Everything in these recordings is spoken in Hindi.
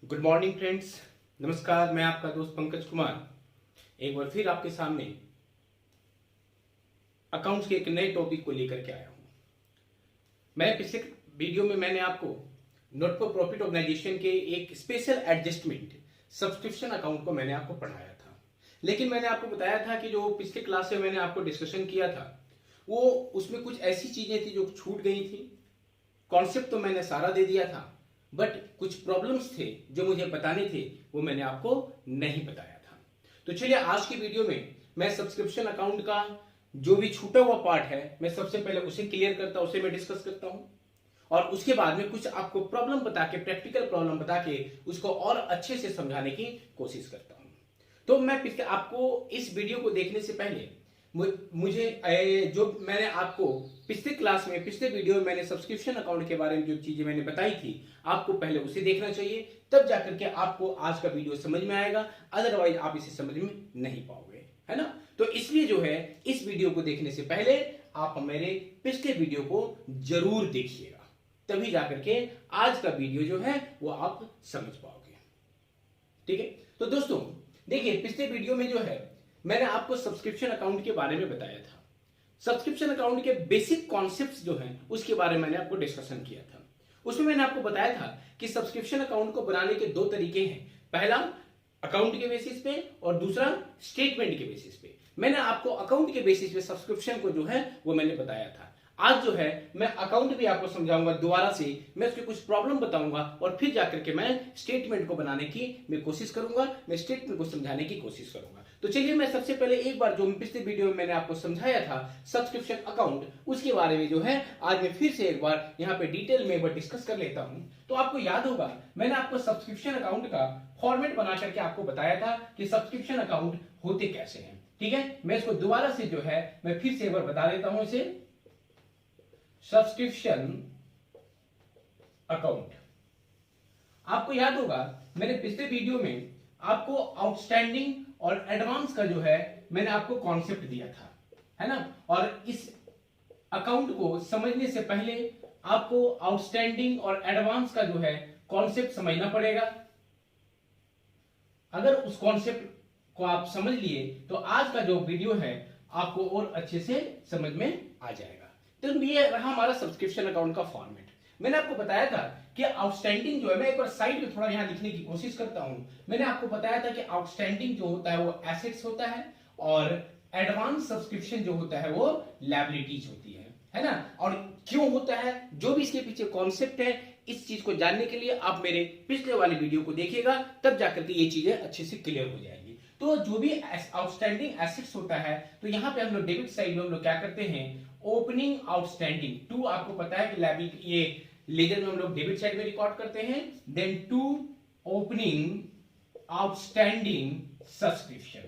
Good morning friends. नमस्कार, मैं आपका दोस्त पंकज कुमार एक बार फिर आपके सामने अकाउंट्स के एक नए टॉपिक को लेकर के आया हूं। मैं पिछले वीडियो में मैंने आपको नॉट फॉर प्रॉफिट ऑर्गेनाइजेशन के एक स्पेशल एडजस्टमेंट सब्सक्रिप्शन अकाउंट को मैंने आपको पढ़ाया था, लेकिन मैंने आपको बताया था कि जो पिछले क्लास में मैंने आपको डिस्कशन किया था वो उसमें कुछ ऐसी चीजें थी जो छूट गई थी। कॉन्सेप्ट तो मैंने सारा दे दिया था, बट कुछ प्रॉब्लम्स थे जो मुझे बताने थे, वो मैंने आपको नहीं बताया था। तो चलिए आज की वीडियो में मैं सब्सक्रिप्शन अकाउंट का जो भी छूटा हुआ पार्ट है मैं सबसे पहले उसे क्लियर करता हूं, उसे मैं डिस्कस करता हूं और उसके बाद में कुछ आपको प्रॉब्लम बता के, प्रैक्टिकल प्रॉब्लम बता के उसको और अच्छे से समझाने की कोशिश करता हूं। तो मैं आपको इस वीडियो को देखने से पहले मुझे जो मैंने आपको पिछले क्लास में, पिछले वीडियो में मैंने सब्सक्रिप्शन अकाउंट के बारे में जो चीजें मैंने बताई थी, आपको पहले उसे देखना चाहिए, तब जाकर के आपको आज का वीडियो समझ में आएगा। अदरवाइज आप इसे समझ में नहीं पाओगे, है ना। तो इसलिए जो है इस वीडियो को देखने से पहले आप मेरे पिछले वीडियो को जरूर देखिएगा, तभी जाकर के आज का वीडियो जो है वो आप समझ पाओगे। ठीक है, तो दोस्तों देखिए, पिछले वीडियो में जो है मैंने आपको सब्सक्रिप्शन अकाउंट के बारे में बताया था। सब्सक्रिप्शन अकाउंट के बेसिक कॉन्सेप्ट्स जो हैं उसके बारे में मैंने आपको डिस्कशन किया था। उसमें मैंने आपको बताया था कि सब्सक्रिप्शन अकाउंट को बनाने के दो तरीके हैं, पहला अकाउंट के बेसिस पे और दूसरा स्टेटमेंट के बेसिस पे। मैंने आपको अकाउंट के बेसिस पे सब्सक्रिप्शन को जो है वो मैंने बताया था। आज जो है मैं अकाउंट भी आपको समझाऊंगा, दोबारा से मैं उसके कुछ प्रॉब्लम बताऊंगा और फिर जाकर के मैं स्टेटमेंट को बनाने की मैं कोशिश करूंगा, मैं स्टेटमेंट को समझाने की कोशिश करूंगा। तो चलिए मैं सबसे पहले एक बार जो पिछले वीडियो में मैंने आपको समझाया था सब्सक्रिप्शन अकाउंट, उसके बारे में जो है आज मैं फिर से एक बार यहाँ पे डिटेल में एक बार डिस्कस कर लेता हूँ। तो आपको याद होगा मैंने आपको सब्सक्रिप्शन अकाउंट का फॉर्मेट बना करके आपको बताया था कि सब्सक्रिप्शन अकाउंट होते कैसे हैं। ठीक है, मैं इसको दोबारा से जो है मैं फिर से एक बार बता देता हूं इसे। सब्सक्रिप्शन अकाउंट, आपको याद होगा मैंने पिछले वीडियो में आपको आउटस्टैंडिंग और एडवांस का जो है मैंने आपको कॉन्सेप्ट दिया था, है ना। और इस अकाउंट को समझने से पहले आपको आउटस्टैंडिंग और एडवांस का जो है कॉन्सेप्ट समझना पड़ेगा। अगर उस कॉन्सेप्ट को आप समझ लिए तो आज का जो वीडियो है आपको और अच्छे से समझ में आ जाएगा। तो ये रहा हमारा सब्सक्रिप्शन अकाउंट का फॉर्मेट। मैंने आपको बताया था कि आउटस्टैंडिंग जो है, मैं एक बार साइड में थोड़ा यहां लिखने की कोशिश करता हूं। मैंने आपको बताया था कि आउटस्टैंडिंग जो होता है वो एसेट्स होता है और एडवांस सब्सक्रिप्शन जो होता है वो लायबिलिटीज होती है ना। और क्यों होता है, जो भी इसके पीछे कॉन्सेप्ट है, इस चीज को जानने के लिए आप मेरे पिछले वाले वीडियो को देखिएगा, तब जाकर के ये चीजें अच्छे से क्लियर हो जाएंगी। तो जो भी आउटस्टैंडिंग एसेट्स होता है, तो यहां पे हम लोग डेबिट साइड में हम लोग क्या करते हैं, ओपनिंग आउटस्टैंडिंग टू, आपको पता है कि लायबिलिटी ये लेजर में हम लोग डेबिट साइड में रिकॉर्ड करते हैं, then to opening outstanding subscription.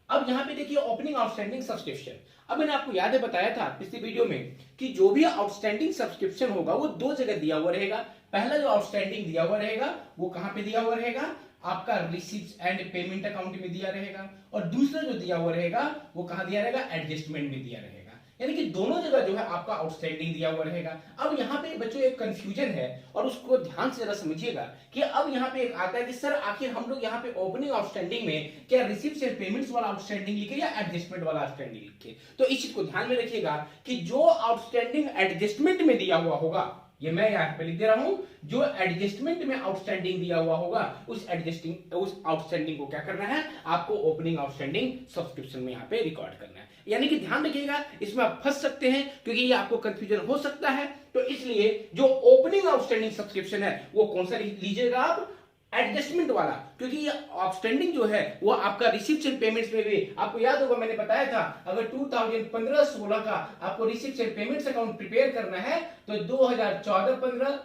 अब यहां पे देखिए ओपनिंग आउटस्टैंडिंग सब्सक्रिप्शन, अब मैंने आपको याद है बताया था पिछली वीडियो में कि जो भी आउटस्टैंडिंग सब्सक्रिप्शन होगा वो दो जगह दिया हुआ रहेगा। पहला जो आउटस्टैंडिंग दिया हुआ रहेगा वो कहां पे दिया हुआ रहेगा, आपका रिसीप्ट एंड पेमेंट अकाउंट में दिया रहेगा, और दूसरा जो दिया हुआ रहेगा वो कहां दिया रहेगा, एडजस्टमेंट में दिया रहेगा। यानी कि दोनों जगह जो है आपका आउटस्टैंडिंग दिया हुआ रहेगा। अब यहाँ पे बच्चों एक कंफ्यूजन है और उसको ध्यान से जरा समझिएगा कि अब यहाँ पे एक आता है कि सर आखिर हम लोग यहाँ पे ओपनिंग आउटस्टैंडिंग में क्या रिसीप्ट्स एंड पेमेंट्स वाला आउटस्टैंडिंग लिखे या एडजस्टमेंट वाला आउटस्टैंडिंग लिखे। तो इस चीज को ध्यान में रखिएगा कि जो आउटस्टैंडिंग एडजस्टमेंट में दिया हुआ होगा, ये मैं यहाँ पे लिख दे रहा हूं, जो एडजस्टमेंट में आउटस्टैंडिंग दिया हुआ होगा उस आउटस्टैंडिंग को क्या करना है, आपको ओपनिंग आउटस्टैंडिंग सब्सक्रिप्शन में यहाँ पे रिकॉर्ड करना है। यानी कि ध्यान रखिएगा, इसमें आप फंस सकते हैं क्योंकि ये आपको कंफ्यूजन हो सकता है। तो इसलिए जो ओपनिंग आउटस्टैंडिंग सब्सक्रिप्शन है वो कौन सा लीजिएगा आप, एडजस्टमेंट वाला, क्योंकि ये आउटस्टैंडिंग जो है वो आपका रिसीप्ट्स एंड पेमेंट्स में भी, आपको याद होगा मैंने बताया था अगर 2015-16 का आपको receipts and payments account prepare करना है तो 2014-15,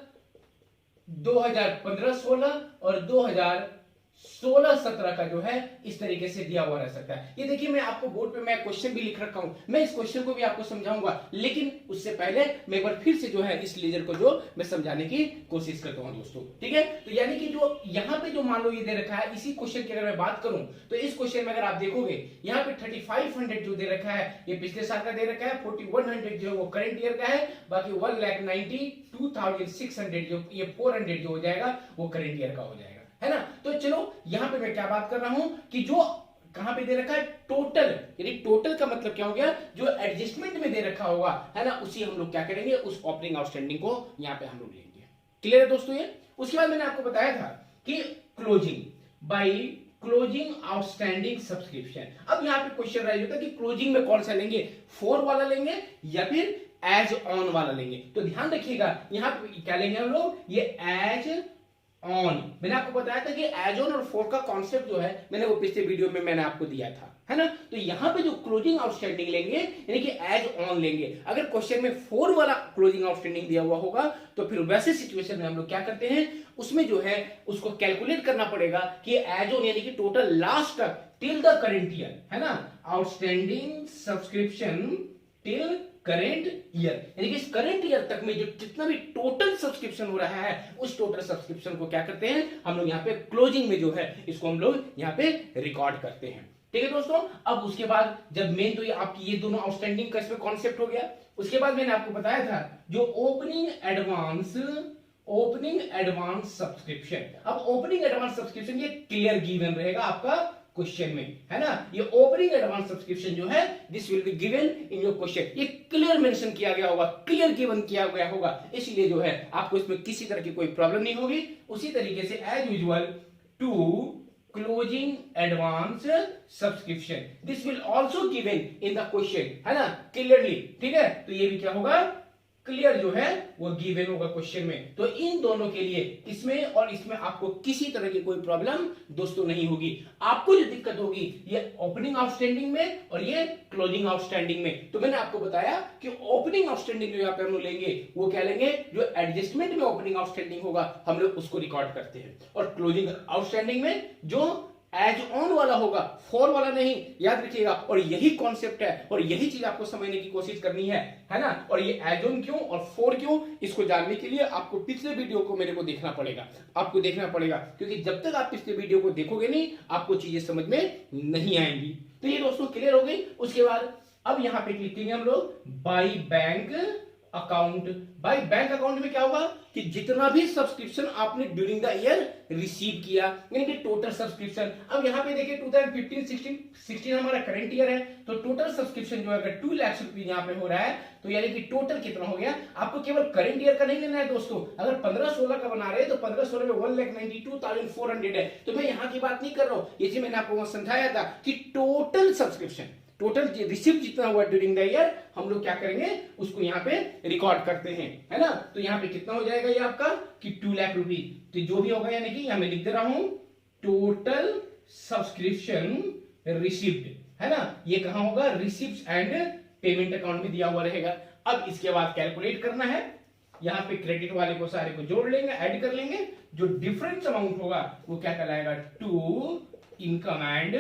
2015-16 और 2016-17 का जो है इस तरीके से दिया हुआ रह सकता है। ये देखिए मैं आपको बोर्ड पे मैं क्वेश्चन भी लिख रखा हूं, मैं इस क्वेश्चन को भी आपको समझाऊंगा, लेकिन उससे पहले मैं एक बार फिर से जो है इस लेजर को जो मैं समझाने की कोशिश करता हूं दोस्तों। ठीक है, तो यानी कि जो यहां पे जो मान लो ये दे रखा है, इसी क्वेश्चन की अगर मैं बात करूं तो इस क्वेश्चन में अगर आप देखोगे यहाँ पे 3500 जो दे रखा है ये पिछले साल का दे रखा है, 4100 जो है वो करंट ईयर का है, बाकी 1,92,600 जो ये 400 जो हो जाएगा वो करंट ईयर का हो जाएगा। है ना। तो चलो यहां पे मैं क्या बात कर रहा हूं कि जो कहां पे दे रखा है टोटल, यानी टोटल का मतलब क्या हो गया, जो एडजस्टमेंट में दे रखा होगा, है ना, उसी हम लोग क्या करेंगे, उस ओपनिंग आउटस्टैंडिंग को यहां पे हम लोग लेंगे। क्लियर है दोस्तों ये। उसके बाद मैंने आपको बताया था कि closing by closing outstanding subscription. अब यहां पे क्वेश्चन राइज होता है कि क्लोजिंग में कौन सा लेंगे, फॉर वाला लेंगे या फिर एज ऑन वाला लेंगे। तो ध्यान रखिएगा यहां पे क्या लेंगे हम लोग, ये एज ऑन। मैंने आपको बताया था कि एज ऑन और फॉर का कॉन्सेप्ट जो है मैंने वो पिछले वीडियो में मैंने आपको दिया था, है ना। तो यहां पे जो क्लोजिंग आउटस्टैंडिंग लेंगे यानी कि एज ऑन लेंगे। अगर क्वेश्चन में फॉर वाला क्लोजिंग आउटस्टैंडिंग दिया हुआ होगा तो फिर वैसे सिचुएशन में हम लोग क्या करते हैं, उसमें जो है उसको कैलकुलेट करना पड़ेगा कि एज ऑन यानी कि टोटल लास्ट तक टिल द करेंट ईयर, है ना, outstanding subscription till current year, यानी कि इस करेंट ईयर तक में जो जितना भी टोटल सब्सक्रिप्शन हो रहा है उस टोटल सब्सक्रिप्शन को क्या करते हैं हम लोग यहाँ पे क्लोजिंग में जो है इसको हम लोग यहाँ पे रिकॉर्ड करते हैं। ठीक है दोस्तों। अब उसके बाद जब मेन तो ये आपकी ये दोनों आउटस्टैंडिंग का इसमें कॉन्सेप्ट हो गया, उसके बाद मैंने आपको बताया था जो ओपनिंग एडवांस सब्सक्रिप्शन। अब ओपनिंग एडवांस सब्सक्रिप्शन ये क्लियर गिवन रहेगा आपका क्वेश्चन में, है ना। ये ओपनिंग एडवांस सब्सक्रिप्शन जो है this will be given in your question, ये क्लियर मेंशन किया गया होगा, क्लियर गिवन किया गया होगा, इसलिए जो है आपको इसमें किसी तरह की कोई प्रॉब्लम नहीं होगी। उसी तरीके से as usual to closing advance subscription this will also given in the question, है ना, क्लियरली। ठीक है, तो ये भी क्या होगा, क्लियर जो है वो गिवन होगा क्वेश्चन में। तो इन दोनों के लिए इसमें और इसमें आपको किसी तरह की कोई प्रॉब्लम दोस्तों नहीं होगी। आपको जो दिक्कत होगी ये ओपनिंग आउटस्टैंडिंग में और ये क्लोजिंग आउटस्टैंडिंग में। तो मैंने आपको बताया कि ओपनिंग आउटस्टैंडिंग जो यहाँ पे हम लोग लेंगे वो क्या लेंगे, जो एडजस्टमेंट में ओपनिंग आउटस्टैंडिंग होगा हम लोग उसको रिकॉर्ड करते हैं, और क्लोजिंग आउटस्टैंडिंग में जो एज ऑन वाला होगा, फॉर वाला नहीं, याद रखिएगा। और यही कॉन्सेप्ट है और यही चीज आपको समझने की कोशिश करनी है ना। और ये एज ऑन क्यों और फॉर क्यों, इसको जानने के लिए आपको पिछले वीडियो को मेरे को देखना पड़ेगा, आपको देखना पड़ेगा, क्योंकि जब तक आप पिछले वीडियो को देखोगे नहीं आपको चीजें समझ में नहीं आएंगी। तो ये दोस्तों क्लियर हो गई। उसके बाद अब यहाँ पे क्लिक करेंगे हम लोग by bank account. By bank account में क्या होगा कि जितना भी सब्सक्रिप्शन आपने ड्यूरिंग द ईयर रिसीव किया, यानी कि टोटल सब्सक्रिप्शन। अब यहाँ पे देखिए 2015-16 हमारा करंट ईयर है, तो टोटल सब्सक्रिप्शन जो है अगर 2 लाख रुपए यहाँ पे हो रहा है तो यानी कि टोटल कितना हो गया। आपको केवल करंट ईयर का नहीं लेना है दोस्तों, अगर 15-16 का बना रहे हैं तो 15-16 में 1,92,400 है। तो मैं यहाँ की बात नहीं कर रहा हूँ, ये चीज मैंने आपको समझाया था कि टोटल सब्सक्रिप्शन, टोटल रिसीव जितना हुआ ड्यूरिंग द ईयर हम लोग क्या करेंगे उसको यहाँ पे रिकॉर्ड करते हैं, है ना। तो यहाँ पे कितना हो जाएगा ये आपका कि 2 लाख रुपीज, तो जो भी होगा यानी कि यहाँ मैं लिख दे रहा हूं टोटल सब्सक्रिप्शन रिसीव्ड, है ना। ये कहां होगा, रिसीव्ड एंड पेमेंट अकाउंट में दिया हुआ रहेगा। अब इसके बाद कैलकुलेट करना है, यहाँ पे क्रेडिट वाले को सारे को जोड़ लेंगे, ऐड कर लेंगे, जो डिफरेंस अमाउंट होगा वो क्या कहलाएगा, to income and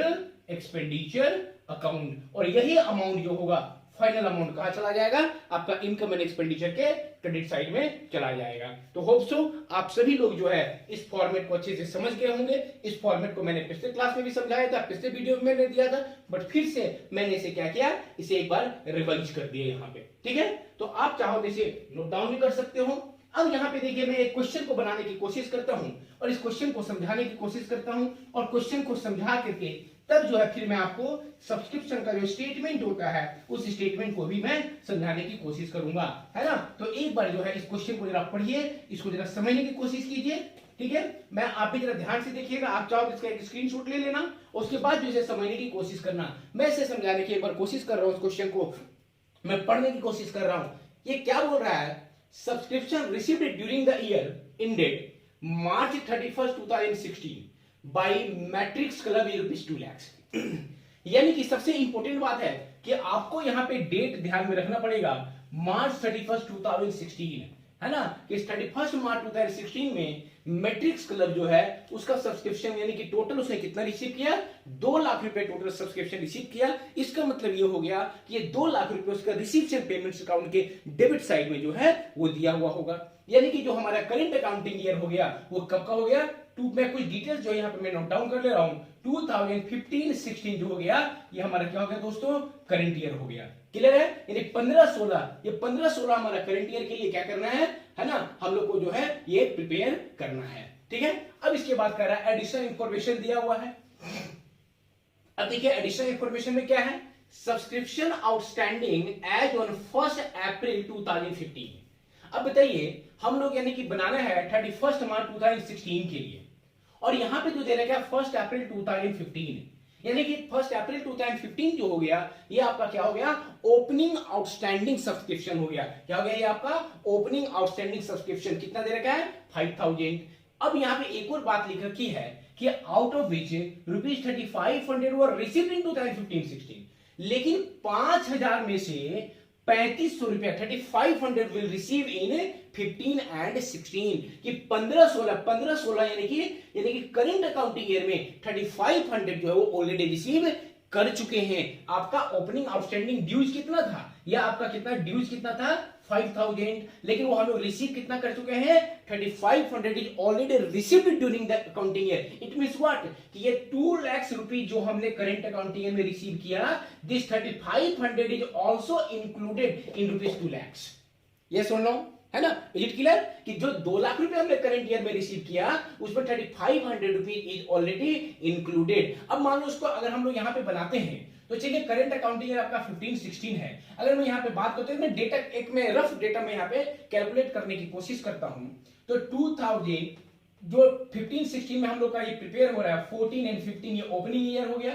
expenditure account. और यही अमाउंट जो होगा फाइनल अमाउंट कहां चला जाएगा, आपका इनकम एंड एक्सपेंडिचर के क्रेडिट साइड में चला जाएगा। तो होप सो आप सभी लोग जो है इस फॉर्मेट को अच्छे से समझ गए होंगे। इस फॉर्मेट को मैंने पिछले क्लास में भी समझाया था, पिछले वीडियो में मैंने दिया था, बट फिर से मैंने इसे क्या किया, इसे एक बार रिवाइज कर दिया यहाँ पे। ठीक है, तो आप चाहो तो इसे नोट डाउन भी कर सकते हो। अब यहाँ पे देखिए मैं एक क्वेश्चन को बनाने की कोशिश करता हूं और इस क्वेश्चन को समझाने की कोशिश करता हूं, और क्वेश्चन को समझा करके तब जो है फिर मैं आपको सब्सक्रिप्शन का जो स्टेटमेंट होता है उस स्टेटमेंट को भी मैं समझाने की कोशिश करूंगा, है ना। तो एक बार जो है इस क्वेश्चन को जरा पढ़िए, इसको जरा समझने की कोशिश कीजिए। ठीक है, मैं आप भी जरा ध्यान से देखिएगा, आप चाहो तो इसका एक स्क्रीनशॉट ले लेना, उसके बाद जो इसे समझने की कोशिश करना। मैं इसे समझाने की एक बार कोशिश कर रहा हूं, इस क्वेश्चन को मैं पढ़ने की कोशिश कर रहा हूं। ये क्या बोल रहा है, subscription received during the year ended March 31st 2016 by matrix club ₹2 lakh. यानी कि सबसे इंपॉर्टेंट बात है कि आपको यहां पे डेट ध्यान में रखना पड़ेगा, March 31st 2016, है ना, कि 31 मार्च 2016 में मैट्रिक्स क्लब जो है उसका सब्सक्रिप्शन यानी कि टोटल उसने कितना रिसीव किया, 2 लाख रुपए टोटल सब्सक्रिप्शन रिसीव किया। इसका मतलब ये हो गया कि ये 2 लाख रुपए उसका रिसीप्शन पेमेंट्स अकाउंट के डेबिट साइड में जो है वो दिया हुआ होगा। यानी कि जो हमारा करंट अकाउंटिंग ईयर हो गया वो कब का हो गया, मैं कुछ डिटेल्स जो यहाँ पे मैं नोट डाउन कर ले रहा हूं, 2015-16 जो हो गया ये हमारा क्या हो गया दोस्तों, करंट ईयर हो गया। क्लियर है, यानी 15-16, ये 15-16 हमारा करंट ईयर के लिए क्या करना है, है ना, हम लोग को जो है ये प्रिपेयर करना है। ठीक है, अब इसके बाद कह रहा है एडिशनल इंफॉर्मेशन दिया हुआ है। अब देखिए एडिशनल इंफॉर्मेशन में क्या है, सब्सक्रिप्शन आउटस्टैंडिंग एज ऑन 1 अप्रैल 2015। अब बताइए हम लोग यानी कि बनाना है 31 मार्च 2016 के लिए, और यहां पे जो दे रखा है 1 अप्रैल 2015, यानी कि 1 अप्रैल 2015 जो हो गया ये आपका क्या हो गया, ओपनिंग आउटस्टैंडिंग सब्सक्रिप्शन हो गया। क्या हो गया ये आपका ओपनिंग आउटस्टैंडिंग सब्सक्रिप्शन, कितना दे रखा है 5000। अब यहां पे एक और बात लिख रखी है कि out of which ₹3500 were received in 2015-16, लेकिन 5000 में से 3500 रुपया 3500 विल रिसीव इन 15 एंड 16, कि 15-16 यानी कि करंट अकाउंटिंग ईयर में 3500 जो है वो ऑलरेडी रिसीव कर चुके हैं। आपका ओपनिंग आउटस्टैंडिंग ड्यूज कितना था, या आपका कितना ड्यूज कितना था 5000, लेकिन वो हम लोग रिसीव कितना कर चुके हैं 3500 is already received during the accounting year. It means what, कि ये 2 लाख रुपए जो हमने करंट अकाउंटिंग ईयर में रिसीव किया, this 3500 is also included in rupees 2 lakh. Yes और नो, है ना, इज इट क्लियर, कि जो 2 लाख रुपए हमने करंट ईयर में रिसीव किया उसमें 3500 रुपीज इज ऑलरेडी इंक्लूडेड। अब मान लो उसको अगर हम लोग यहां पे बनाते हैं तो चलिए करंट अकाउंटिंग ईयर आपका 15-16 है, अगर मैं यहां पे बात करते हैं, मैं डेटा एक में रफ डेटा में यहां पे कैलकुलेट करने की कोशिश करता हूं, तो 2000 जो 15-16 में हम लोग का ये प्रिपेयर हो रहा है, 14 एंड 15 ये ओपनिंग ईयर हो गया,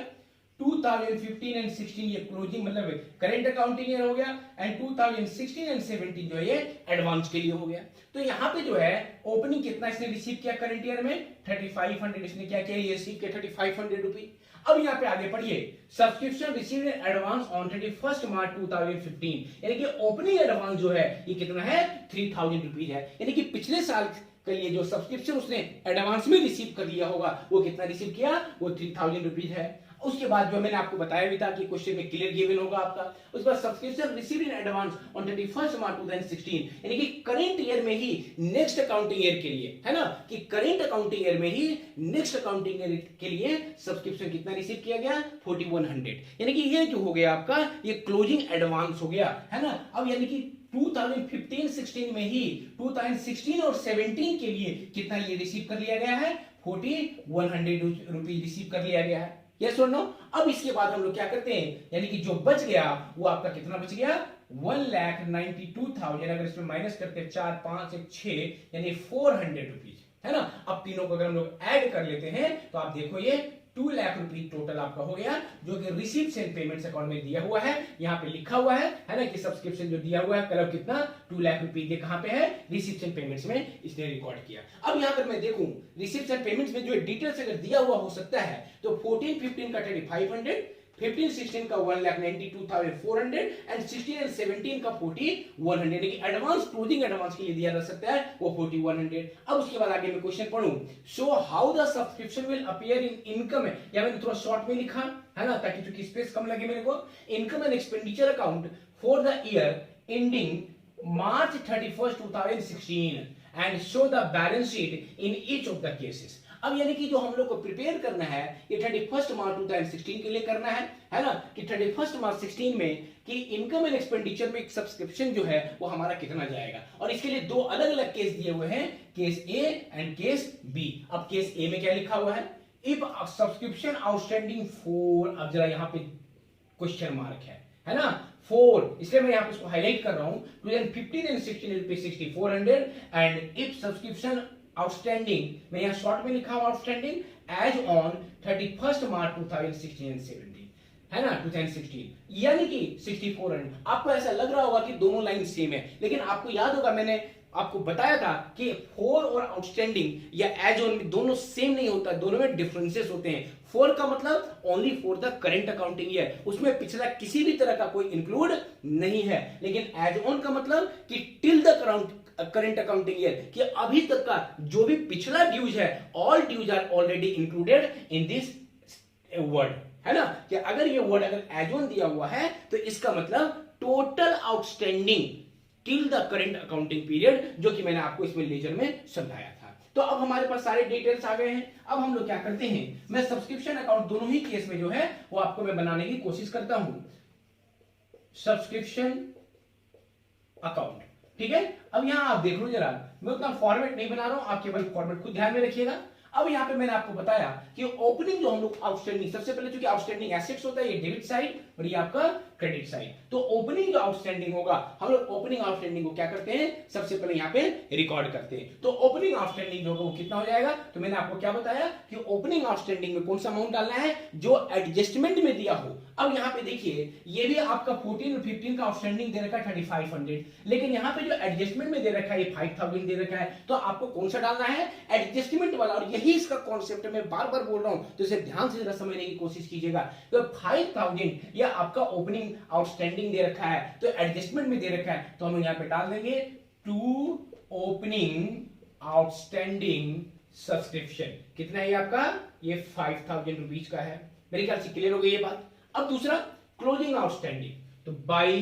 2015 एंड 16 ये क्लोजिंग मतलब करंट अकाउंटिंग ईयर हो गया, एंड 2016 एंड 17 जो है ये एडवांस के लिए हो गया। तो यहां पे जो है ओपनिंग कितना इसने रिसीव किया करंट ईयर में 3500, इसने क्या किया ये रिसीव किया 3500 रुपए। अब यहाँ पे आगे पढ़िए, subscription received in advance on 31 मार्च 2015, यानी कि ओपनिंग एडवांस जो है ये कितना है 3000 रुपीज है, यानी कि पिछले साल के लिए जो सब्सक्रिप्शन उसने एडवांस में रिसीव कर लिया होगा वो कितना रिसीव किया, वो 3000 रुपीज है। उसके बाद जो मैंने आपको बताया भी था कि क्वेश्चन में क्लियर गिवन होगा आपका, उसके बाद subscription received in advance on 31 March 2016, यानी कि करंट ईयर में ही नेक्स्ट अकाउंटिंग ईयर के लिए, है ना, कि करंट अकाउंटिंग ईयर में ही नेक्स्ट अकाउंटिंग ईयर के लिए सब्सक्रिप्शन कितना रिसीव किया गया 4100, यानी कि ये जो हो गया आपका ये क्लोजिंग एडवांस हो गया, है ना। अब यानी कि 2015-16 में ही 2016 और 17 के लिए कितना ये रिसीव कर लिया गया है 4100 रुपीज रिसीव कर लिया गया है। यस और नो। अब इसके बाद हम लोग क्या करते हैं, यानी कि जो बच गया वो आपका कितना बच गया 1,92,000, अगर इसमें माइनस करते हैं 4 5 1 6 यानी 400 रुपीज, है ना। अब तीनों को अगर हम लोग ऐड कर लेते हैं तो आप देखो ये 2 लाख रुपीज टोटल आपका हो गया, जो कि रिसीव्स एंड पेमेंट्स अकाउंट में दिया हुआ है। यहाँ पे लिखा हुआ है ना, कि सब्सक्रिप्शन जो दिया हुआ है कलर कितना 2 लाख रुपीज, ये कहां पे है रिसीव्स एंड पेमेंट्स में इसने रिकॉर्ड किया। अब यहाँ पर मैं देखूं रिसीव्स एंड पेमेंट्स में जो डिटेल्स अगर दिया हुआ हो सकता है तो 14-15 का 3500, 15-16 का 1,92,400 एंड 16 एंड 17 का 4100, यानी कि एडवांस क्लोजिंग एडवांस के लिए दिया जा सकता है वो 4100। अब उसके बाद आगे मैं क्वेश्चन पढ़ूं, so how the subscription will appear in income, या मैंने थोड़ा शॉर्ट में लिखा है ना ताकि चूंकि स्पेस कम लगे मेरे को, income and expenditure account for the year ending March 31, 2016 and show the balance sheet in each of the cases. अब यानी कि जो हम लोग को प्रिपेयर करना है ये 31 मार्च 2016 के लिए करना है ना, कि 31 मार्च 16 में कि इनकम एंड एक्सपेंडिचर में एक सब्सक्रिप्शन जो है वो हमारा कितना जाएगा, और इसके लिए दो अलग अलग केस दिए हुए हैं, case A and case B. अब केस ए में क्या लिखा हुआ है, इफ सब्सक्रिप्शन आउटस्टैंडिंग फॉर, अब जरा यहाँ पे क्वेश्चन मार्क है ना 4, इसलिए मैं यहाँ पे इसको हाईलाइट कर रहा हूं, 2015 and 16 will be 6400 and if subscription outstanding, मैं यहाँ शॉर्ट में लिखा हूं outstanding as on 31 March 2016 and 17, है ना 2016, यानी कि 6400। आपको ऐसा लग रहा होगा कि दोनों लाइन सेम है, लेकिन आपको याद होगा मैंने आपको बताया था कि 4 और आउटस्टैंडिंग या एज ऑन दोनों सेम नहीं होता, दोनों में डिफरेंसेस होते हैं। 4 का मतलब only for the current accounting year, उसमें पिछला किसी भी तरह का कोई इंक्लूड नहीं है, लेकिन एज ऑन का मतलब कि till the current accounting year, कि अभी तक का जो भी पिछला ड्यूज है all dues are already included in this word, है ना। कि अगर ये वर्ड अगर एज ऑन दिया हुआ है तो इसका मतलब total outstanding till the current accounting period, जो कि मैंने आपको इसमें लेजर में समझाया था। तो अब हमारे पास सारे डिटेल्स आ गए हैं। अब हम लोग क्या करते हैं, मैं सब्सक्रिप्शन अकाउंट दोनों ही केस में जो है वो आपको मैं बनाने की कोशिश करता हूं, सब्सक्रिप्शन अकाउंट, ठीक है। अब यहाँ आप देख लो जरा, मैं उतना फॉर्मेट नहीं बना रहा हूं, आप केवल फॉर्मेट खुद ध्यान में रखिएगा। अब यहाँ पे मैंने आपको बताया कि ओपनिंग जो हम लोग आउटस्टैंडिंग, सबसे पहले चूंकि आउटस्टैंडिंग एसेट्स होता है, ये डेबिट साइड और ये आपका क्रेडिट साइड। तो ओपनिंग जो आउटस्टैंडिंग होगा, हम लोग ओपनिंग आउटस्टैंडिंग को क्या करते हैं, सबसे पहले यहाँ पे रिकॉर्ड करते हैं। तो ओपनिंग आउटस्टैंडिंग जो होगा वो कितना हो जाएगा, तो मैंने आपको क्या बताया कि ओपनिंग आउटस्टैंडिंग में कौन सा अमाउंट डालना है, जो एडजस्टमेंट में दिया हो। अब यहाँ पे देखिए, ये भी आपका 14 और 15 का आउटस्टैंडिंग दे रखा है 3500, लेकिन यहाँ पे जो एडजस्टमेंट में दे रखा है ये 5000 दे रखा है। तो आपको कौन सा डालना है, एडजस्टमेंट वाला। और यही इसका कॉन्सेप्ट मैं बार बार बोल रहा हूं, तो इसे ध्यान से जरा समझने की कोशिश कीजिएगा। तो 5000 या आपका ओपनिंग आउटस्टैंडिंग दे रखा है, तो एडजस्टमेंट में दे रखा है, तो हम यहाँ पे डाल देंगे टू ओपनिंग आउटस्टैंडिंग सब्सक्रिप्शन। कितना है आपका, ये 5000 रुपीज का है। मेरे ख्याल से क्लियर हो गई ये बात। अब दूसरा क्लोजिंग आउटस्टैंडिंग, तो बाई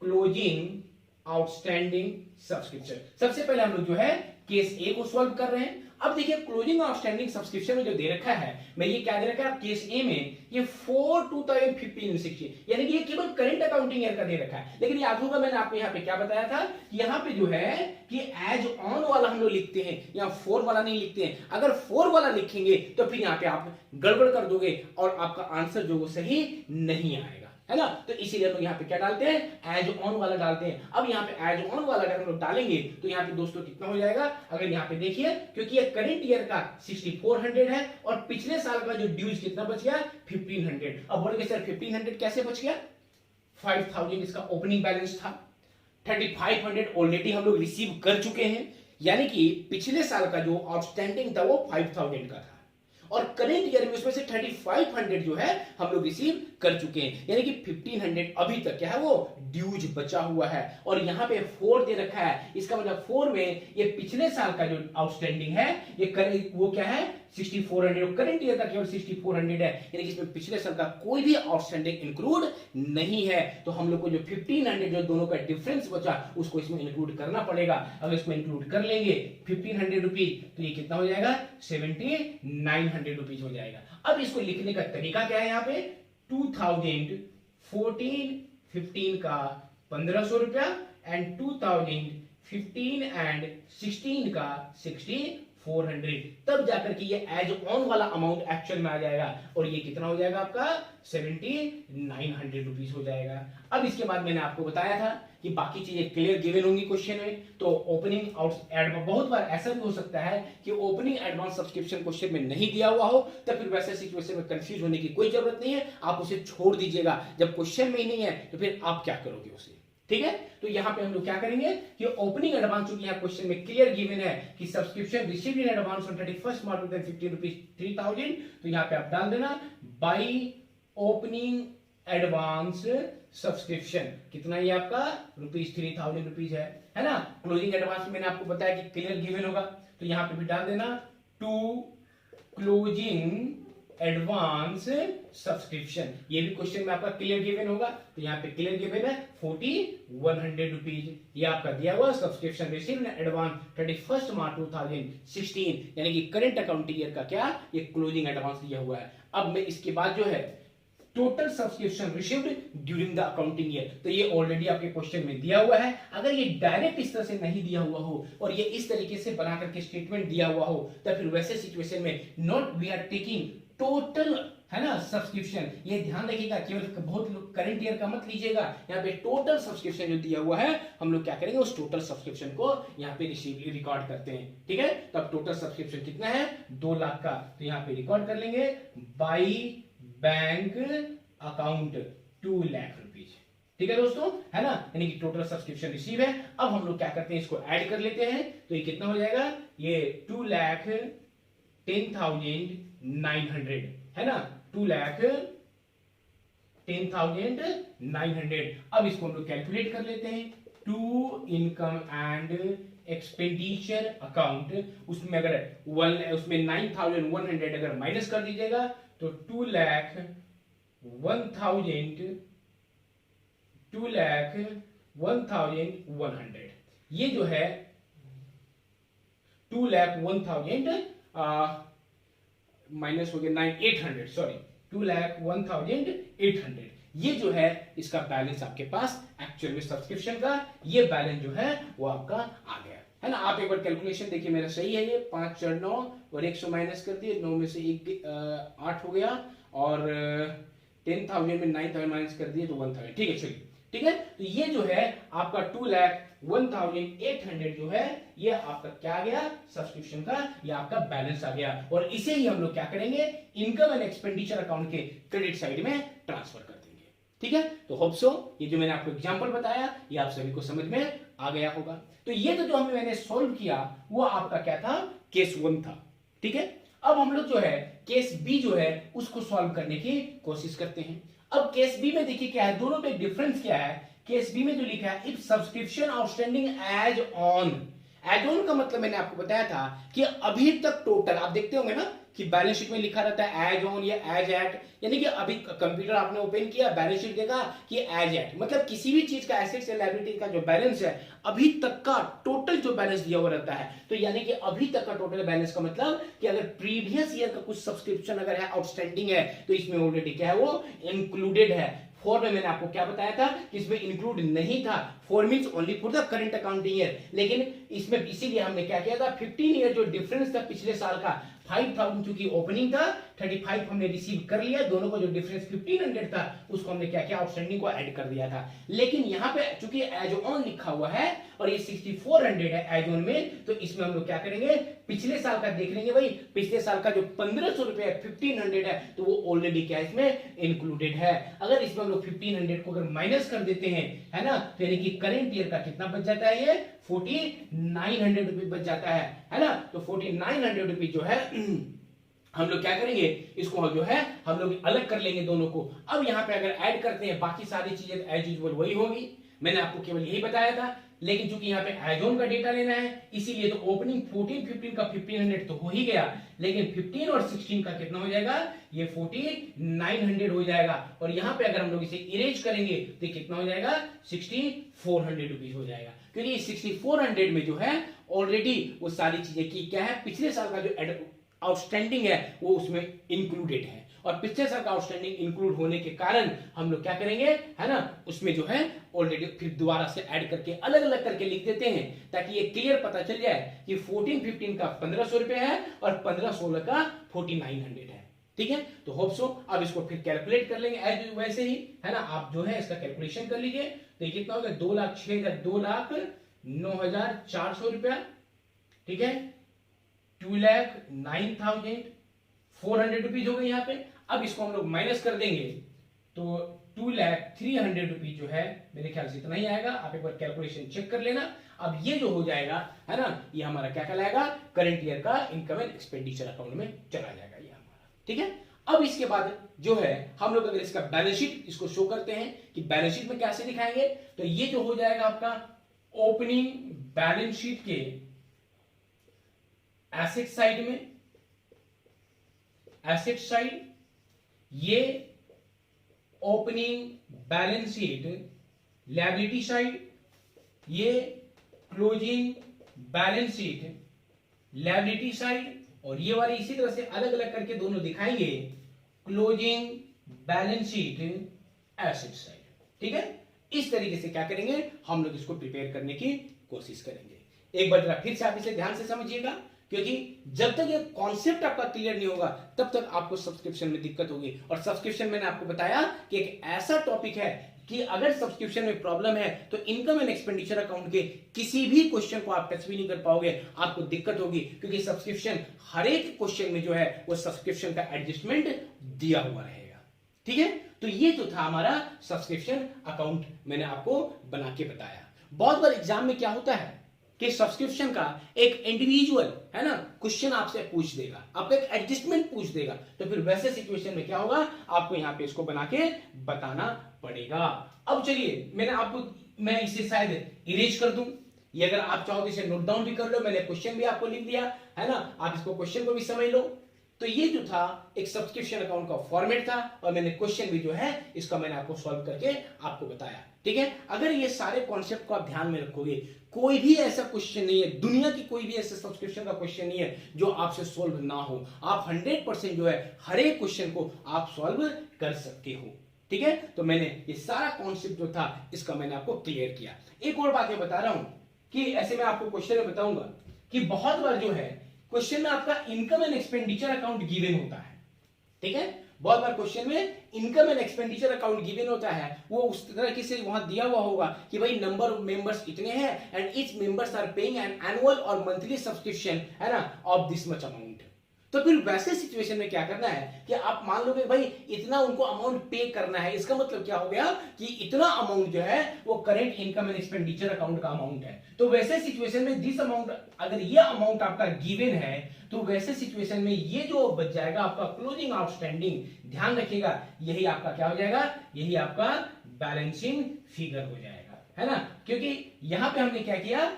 क्लोजिंग आउटस्टैंडिंग सब्सक्रिप्शन। सबसे पहले हम लोग जो है केस ए को सॉल्व कर रहे हैं। अब देखिए क्लोजिंग आउटस्टैंडिंग सब्सक्रिप्शन में जो दे रखा है, मैं ये क्या दे रखा है केस ए में, ये 4/2015/16, यानी कि ये केवल करंट अकाउंटिंग ईयर का दे रखा है। लेकिन याद होगा मैंने आपको यहाँ पे क्या बताया था कि यहाँ पे जो है कि एज ऑन वाला हम लोग लिखते हैं, यहाँ 4 वाला नहीं लिखते हैं। अगर 4 वाला लिखेंगे तो फिर यहाँ पे आप गड़बड़ कर दोगे और आपका आंसर जो वो सही नहीं आएगा, है ना। तो इसीलिए हम लोग यहाँ पे क्या डालते हैं, एज ऑन वाला डालते हैं। अब यहाँ पे एज ऑन वाला अगर हम लोग डालेंगे तो यहाँ पे दोस्तों कितना हो जाएगा, अगर यहाँ पे देखिए, क्योंकि ये करंट ईयर का 6400 है और पिछले साल का जो ड्यूज कितना बच गया, 1500। अब बोलोगे सर 1500 कैसे बच गया, 5000 इसका ओपनिंग बैलेंस था, 3500 ऑलरेडी हम लोग रिसीव कर चुके हैं, यानी कि पिछले साल का जो आउटस्टैंडिंग था वो 5000 का था, और करेंट ईयर में उसमें से 3500 जो है हम लोग रिसीव कर चुके हैं, यानी कि 1500 अभी तक क्या है वो ड्यूज बचा हुआ है। और यहाँ पे 4 दे रखा है, इसका मतलब 4 में ये पिछले साल का जो आउटस्टैंडिंग है ये वो क्या है 6400, करंट ईयर का केवल 6400 है, यानी कि इसमें पिछले साल का कोई भी आउटस्टैंडिंग इंक्लूड नहीं है। तो हम लोग को जो 1500 जो दोनों का डिफरेंस बचा उसको इसमें इंक्लूड करना पड़ेगा। अगर इसमें इंक्लूड कर लेंगे 1500 रुपीज तो ये कितना हो जाएगा, 7900 रुपीज हो जाएगा। अब इसको लिखने का तरीका क्या है, यहाँ पे 2014-15 का 1500 रुपया एंड 2015 एंड 16 का 6400, तब जाकर के ये एज ऑन वाला अमाउंट एक्चुअल में आ जाएगा और ये कितना हो जाएगा आपका 7900 रुपीज हो जाएगा। अब इसके बाद मैंने आपको बताया था कि बाकी चीजें क्लियर गिवन होंगी क्वेश्चन में। तो ओपनिंग बहुत बार ऐसा भी हो सकता है कि ओपनिंग एडवांस सब्सक्रिप्शन क्वेश्चन में नहीं दिया हुआ हो, तो फिर वैसे सिचुएशन में कंफ्यूज होने की कोई जरूरत नहीं है, आप उसे छोड़ दीजिएगा। जब क्वेश्चन में ही नहीं है तो फिर आप क्या करोगे उसे, ठीक है। तो यहां पे हम लोग क्या करेंगे कि ओपनिंग एडवांस, चूंकि यहां क्वेश्चन में क्लियर गिवन है कि subscription received in advance on 31st March 2015 rupees 3000, तो यहां पे आप डाल देना बाई ओपनिंग एडवांस सब्सक्रिप्शन। कितना ये आपका रुपीज 3000 रुपीज है ना। क्लोजिंग एडवांस मैंने आपको बताया कि क्लियर गिवन होगा, तो यहां पे भी डाल देना टू क्लोजिंग एडवांस सब्सक्रिप्शन। ये भी क्वेश्चन में आपका क्लियर गिवन होगा, तो यहाँ पे क्लियर गिवन है 4100 रुपीज, ये आपका दिया हुआ subscription received in advance 31st March 2016, यानी कि करंट अकाउंटिंग ईयर का क्या ये क्लोजिंग एडवांस दिया हुआ है। अब मैं इसके बाद जो है total subscription received during the accounting year, तो ये ऑलरेडी आपके क्वेश्चन में दिया हुआ है। अगर ये डायरेक्ट इस तरह से नहीं दिया हुआ हो और ये इस तरीके से बना करके स्टेटमेंट दिया हुआ हो, तो फिर वैसे सिचुएशन में not we are taking total, है ना, सब्सक्रिप्शन। ये ध्यान रखिएगा, केवल बहुत लोग करंट ईयर का मत लीजिएगा, यहाँ पे टोटल सब्सक्रिप्शन जो दिया हुआ है हम लोग क्या करेंगे उस टोटल सब्सक्रिप्शन को यहाँ पे रिकॉर्ड करते हैं, ठीक है। तो अब टोटल सब्सक्रिप्शन कितना है 2 लाख का, तो यहाँ पे रिकॉर्ड कर लेंगे by bank account 2 lakh rupees, ठीक है दोस्तों, है ना, यानी कि टोटल सब्सक्रिप्शन रिसीव है। अब हम लोग क्या करते हैं इसको ऐड कर लेते हैं, तो ये कितना हो जाएगा, ये 2,10,900 है ना, 2,10,900। अब इसको हम लोग कैलकुलेट कर लेते हैं। To income and expenditure account, उसमें अगर उसमें 9,100 अगर माइनस कर दीजिएगा तो 2,01,100, ये जो है 2,01,000 माइनस हो गया 9,800, सॉरी 2,01,800, ये जो है इसका बैलेंस आपके पास एक्चुअल में सब्सक्रिप्शन का ये बैलेंस जो है वो आपका आ गया है ना। आप एक बार कैलकुलेशन देखिए, मेरा सही है ये 5 4 9 और 100 माइनस कर दिए, 9 में से 8 हो गया और 10,000 में 9,000 माइनस कर दिए तो 1,000। ठीक है, चलिए ठीक है। तो ये जो है आपका 2,01,800 जो है ये आपका क्या आ गया सब्सक्रिप्शन का, ये आपका बैलेंस आ गया। और इसे ही हम लोग क्या करेंगे इनकम एंड एक्सपेंडिचर अकाउंट के क्रेडिट साइड में ट्रांसफर कर देंगे। ठीक है, तो होप सो ये जो मैंने आपको एग्जांपल बताया ये आप सभी को समझ में आ गया होगा। तो ये तो जो मैंने सॉल्व किया वो आपका क्या था, केस 1 था। ठीक है, अब हम लोग जो है केस बी जो है उसको सॉल्व करने की कोशिश करते हैं। अब केस बी में देखिए क्या है, दोनों में डिफरेंस क्या है। केस बी में जो लिखा है if subscription outstanding as on का मतलब मैंने आपको बताया था कि अभी तक टोटल आप देखते होंगे ना कि बैलेंस शीट में लिखा रहता है एज ऑन या एज एट, यानी कि अभी कंप्यूटर आपने ओपन किया बैलेंस शीट देखा कि एज एट मतलब किसी भी चीज का एसेट्स या लायबिलिटी का जो बैलेंस है अभी तक का टोटल जो बैलेंस दिया हुआ रहता है। तो यानी कि अभी तक का टोटल बैलेंस का मतलब कि अगर प्रीवियस ईयर का कुछ सब्सक्रिप्शन अगर है आउटस्टैंडिंग है तो इसमें ऑलरेडी क्या है वो इंक्लूडेड है। फोर में मैंने आपको क्या बताया था कि इसमें इंक्लूड नहीं था, four means only for the current accounting year, लेकिन इसमें इसीलिए हमने क्या किया था 15 ईयर जो डिफरेंस था पिछले साल का 5,000 चूंकि ओपनिंग था 35 हमने रिसीव कर लिया, दोनों का जो डिफरेंस 1500 था उसको हमने क्या किया आउटस्टैंडिंग को ऐड कर दिया था। लेकिन यहाँ पे चूंकि एज ऑन लिखा हुआ है और ये 6400 है एज ऑन में, तो इसमें हम लोग क्या करेंगे पिछले साल का देख लेंगे भाई, पिछले साल का जो 1500 रुपए 1500 है तो वो ऑलरेडी क्या इसमें इंक्लूडेड है। अगर इसमें हम लोग 1500 को अगर माइनस कर देते हैं है ना, तो यानी कि करेंट ईयर का कितना बच जाता है ये 4900 रुपए बच जाता है ना। तो 4900 रुपए जो है हम लोग क्या करेंगे इसको जो है हम लोग अलग कर लेंगे दोनों को। अब यहाँ पे अगर ऐड करते हैं बाकी सारी चीजें एज यूजुअल वही होगी, मैंने आपको केवल यही बताया था। लेकिन चूंकि यहाँ पे एज ऑन का डेटा लेना है इसीलिए तो ओपनिंग 14 15 का 1500 तो हो ही गया, लेकिन 15 और 16 का कितना हो जाएगा ये 4900 हो जाएगा। और यहाँ पे अगर हम लोग इसे इरेज करेंगे तो कितना हो जाएगा 6400 रुपीज हो जाएगा, क्योंकि 6400 में जो है ऑलरेडी वो सारी चीजें की क्या है पिछले साल का जो आउटस्टैंडिंग है वो उसमें इंक्लूडेड है। और पिछले साल का आउटस्टैंडिंग इंक्लूड होने के कारण हम लोग क्या करेंगे है ना उसमें जो है ऑलरेडी फिर दोबारा से ऐड करके अलग अलग करके लिख देते हैं ताकि ये क्लियर पता चल जाए कि 14 15 का 1500 रुपए है और 15 16 का 4900 है। ठीक है, तो होप सो अब इसको फिर कैलकुलेट कर लेंगे एज वैसे ही है ना। आप जो है इसका कैलकुलेशन कर लीजिए तो कितना होगा 2,09,400 रुपया। ठीक है, 2,09,400 रुपीज हो गई यहाँ पे। अब इसको हम लोग माइनस कर देंगे तो 2,03,000 रुपीज जो है मेरे ख्याल से इतना ही आएगा। आप एक बार कैलकुलेशन चेक कर लेना। अब ये जो हो जाएगा है ना ये हमारा क्या कहलाएगा करंट ईयर का इनकम एंड एक्सपेंडिचर अकाउंट में चला जाएगा ये हमारा। ठीक है, अब इसके बाद जो है हम लोग अगर इसका बैलेंस शीट इसको शो करते हैं कि बैलेंस शीट में कैसे दिखाएंगे, तो ये जो हो जाएगा आपका ओपनिंग बैलेंस शीट के एसेट साइड में, एसेट साइड ये opening balance sheet liability side, ये closing balance sheet liability side, और ये वाली इसी तरह से अलग अलग करके दोनों दिखाएंगे closing balance sheet asset side. ठीक है, इस तरीके से क्या करेंगे हम लोग इसको प्रिपेयर करने की कोशिश करेंगे। एक बार जरा फिर से आप इसे ध्यान से समझिएगा, क्योंकि जब तक ये कॉन्सेप्ट आपका क्लियर नहीं होगा तब तक आपको सब्सक्रिप्शन में दिक्कत होगी। और सब्सक्रिप्शन मैंने आपको बताया कि एक ऐसा टॉपिक है कि अगर सब्सक्रिप्शन में प्रॉब्लम है तो इनकम एंड एक्सपेंडिचर अकाउंट के किसी भी क्वेश्चन को आप टच भी नहीं कर पाओगे, आपको दिक्कत होगी, क्योंकि सब्सक्रिप्शन हर एक क्वेश्चन में जो है वो सब्सक्रिप्शन का एडजस्टमेंट दिया हुआ रहेगा। ठीक है, तो ये जो था हमारा सब्सक्रिप्शन अकाउंट मैंने आपको बना के बताया। बहुत बार एग्जाम में क्या होता है कि सब्सक्रिप्शन का एक इंडिविजुअल है ना क्वेश्चन आपसे पूछ देगा, आपका एक एडजस्टमेंट पूछ देगा, तो फिर वैसे सिचुएशन में क्या होगा आपको यहाँ पे इसको बना के बताना पड़ेगा। अब चलिए मैं इसे शायद इरेज कर दूं, ये अगर आप चाहो तो इसे नोट डाउन भी कर लो, मैंने क्वेश्चन भी आपको लिख दिया है ना, आप इसको क्वेश्चन को भी समझ लो। तो ये जो था एक सब्सक्रिप्शन अकाउंट का फॉर्मेट था और मैंने क्वेश्चन भी जो है इसका मैंने आपको सॉल्व करके आपको बताया। ठीक है, अगर ये सारे कॉन्सेप्ट को आप ध्यान में रखोगे, कोई भी ऐसा क्वेश्चन नहीं है, दुनिया की कोई भी ऐसे सब्सक्रिप्शन का क्वेश्चन नहीं है जो आपसे सॉल्व ना हो। आप 100% जो है हर एक क्वेश्चन को आप सॉल्व कर सकते हो। ठीक है, तो मैंने ये सारा कॉन्सेप्ट जो था इसका मैंने आपको क्लियर किया। एक और बात मैं बता रहा हूं कि ऐसे मैं आपको क्वेश्चन में बताऊंगा कि बहुत बार जो है क्वेश्चन में आपका income and expenditure account given होता है, ठीक है, बहुत बार क्वेश्चन में income and expenditure account given होता है, वो उस तरह से वहां दिया हुआ होगा कि भाई नंबर ऑफ मेंबर्स इतने हैं and each members are paying an annual और मंथली सब्सक्रिप्शन, है ना, ऑफ दिस मच अमाउंट। तो फिर वैसे सिचुएशन में क्या करना है कि आप मान लो भाई इतना उनको अमाउंट पे करना है, इसका मतलब क्या हो गया कि इतना अमाउंट जो है वो current income and expenditure account का अमाउंट है। तो वैसे सिचुएशन में दिस अमाउंट, अगर ये अमाउंट आपका गिवन है तो वैसे सिचुएशन में ये जो बच जाएगा आपका क्लोजिंग आउटस्टैंडिंग, ध्यान रखिएगा यही आपका क्या हो जाएगा, यही आपका बैलेंसिंग फिगर हो जाएगा, है ना, क्योंकि यहां पे हमने क्या किया,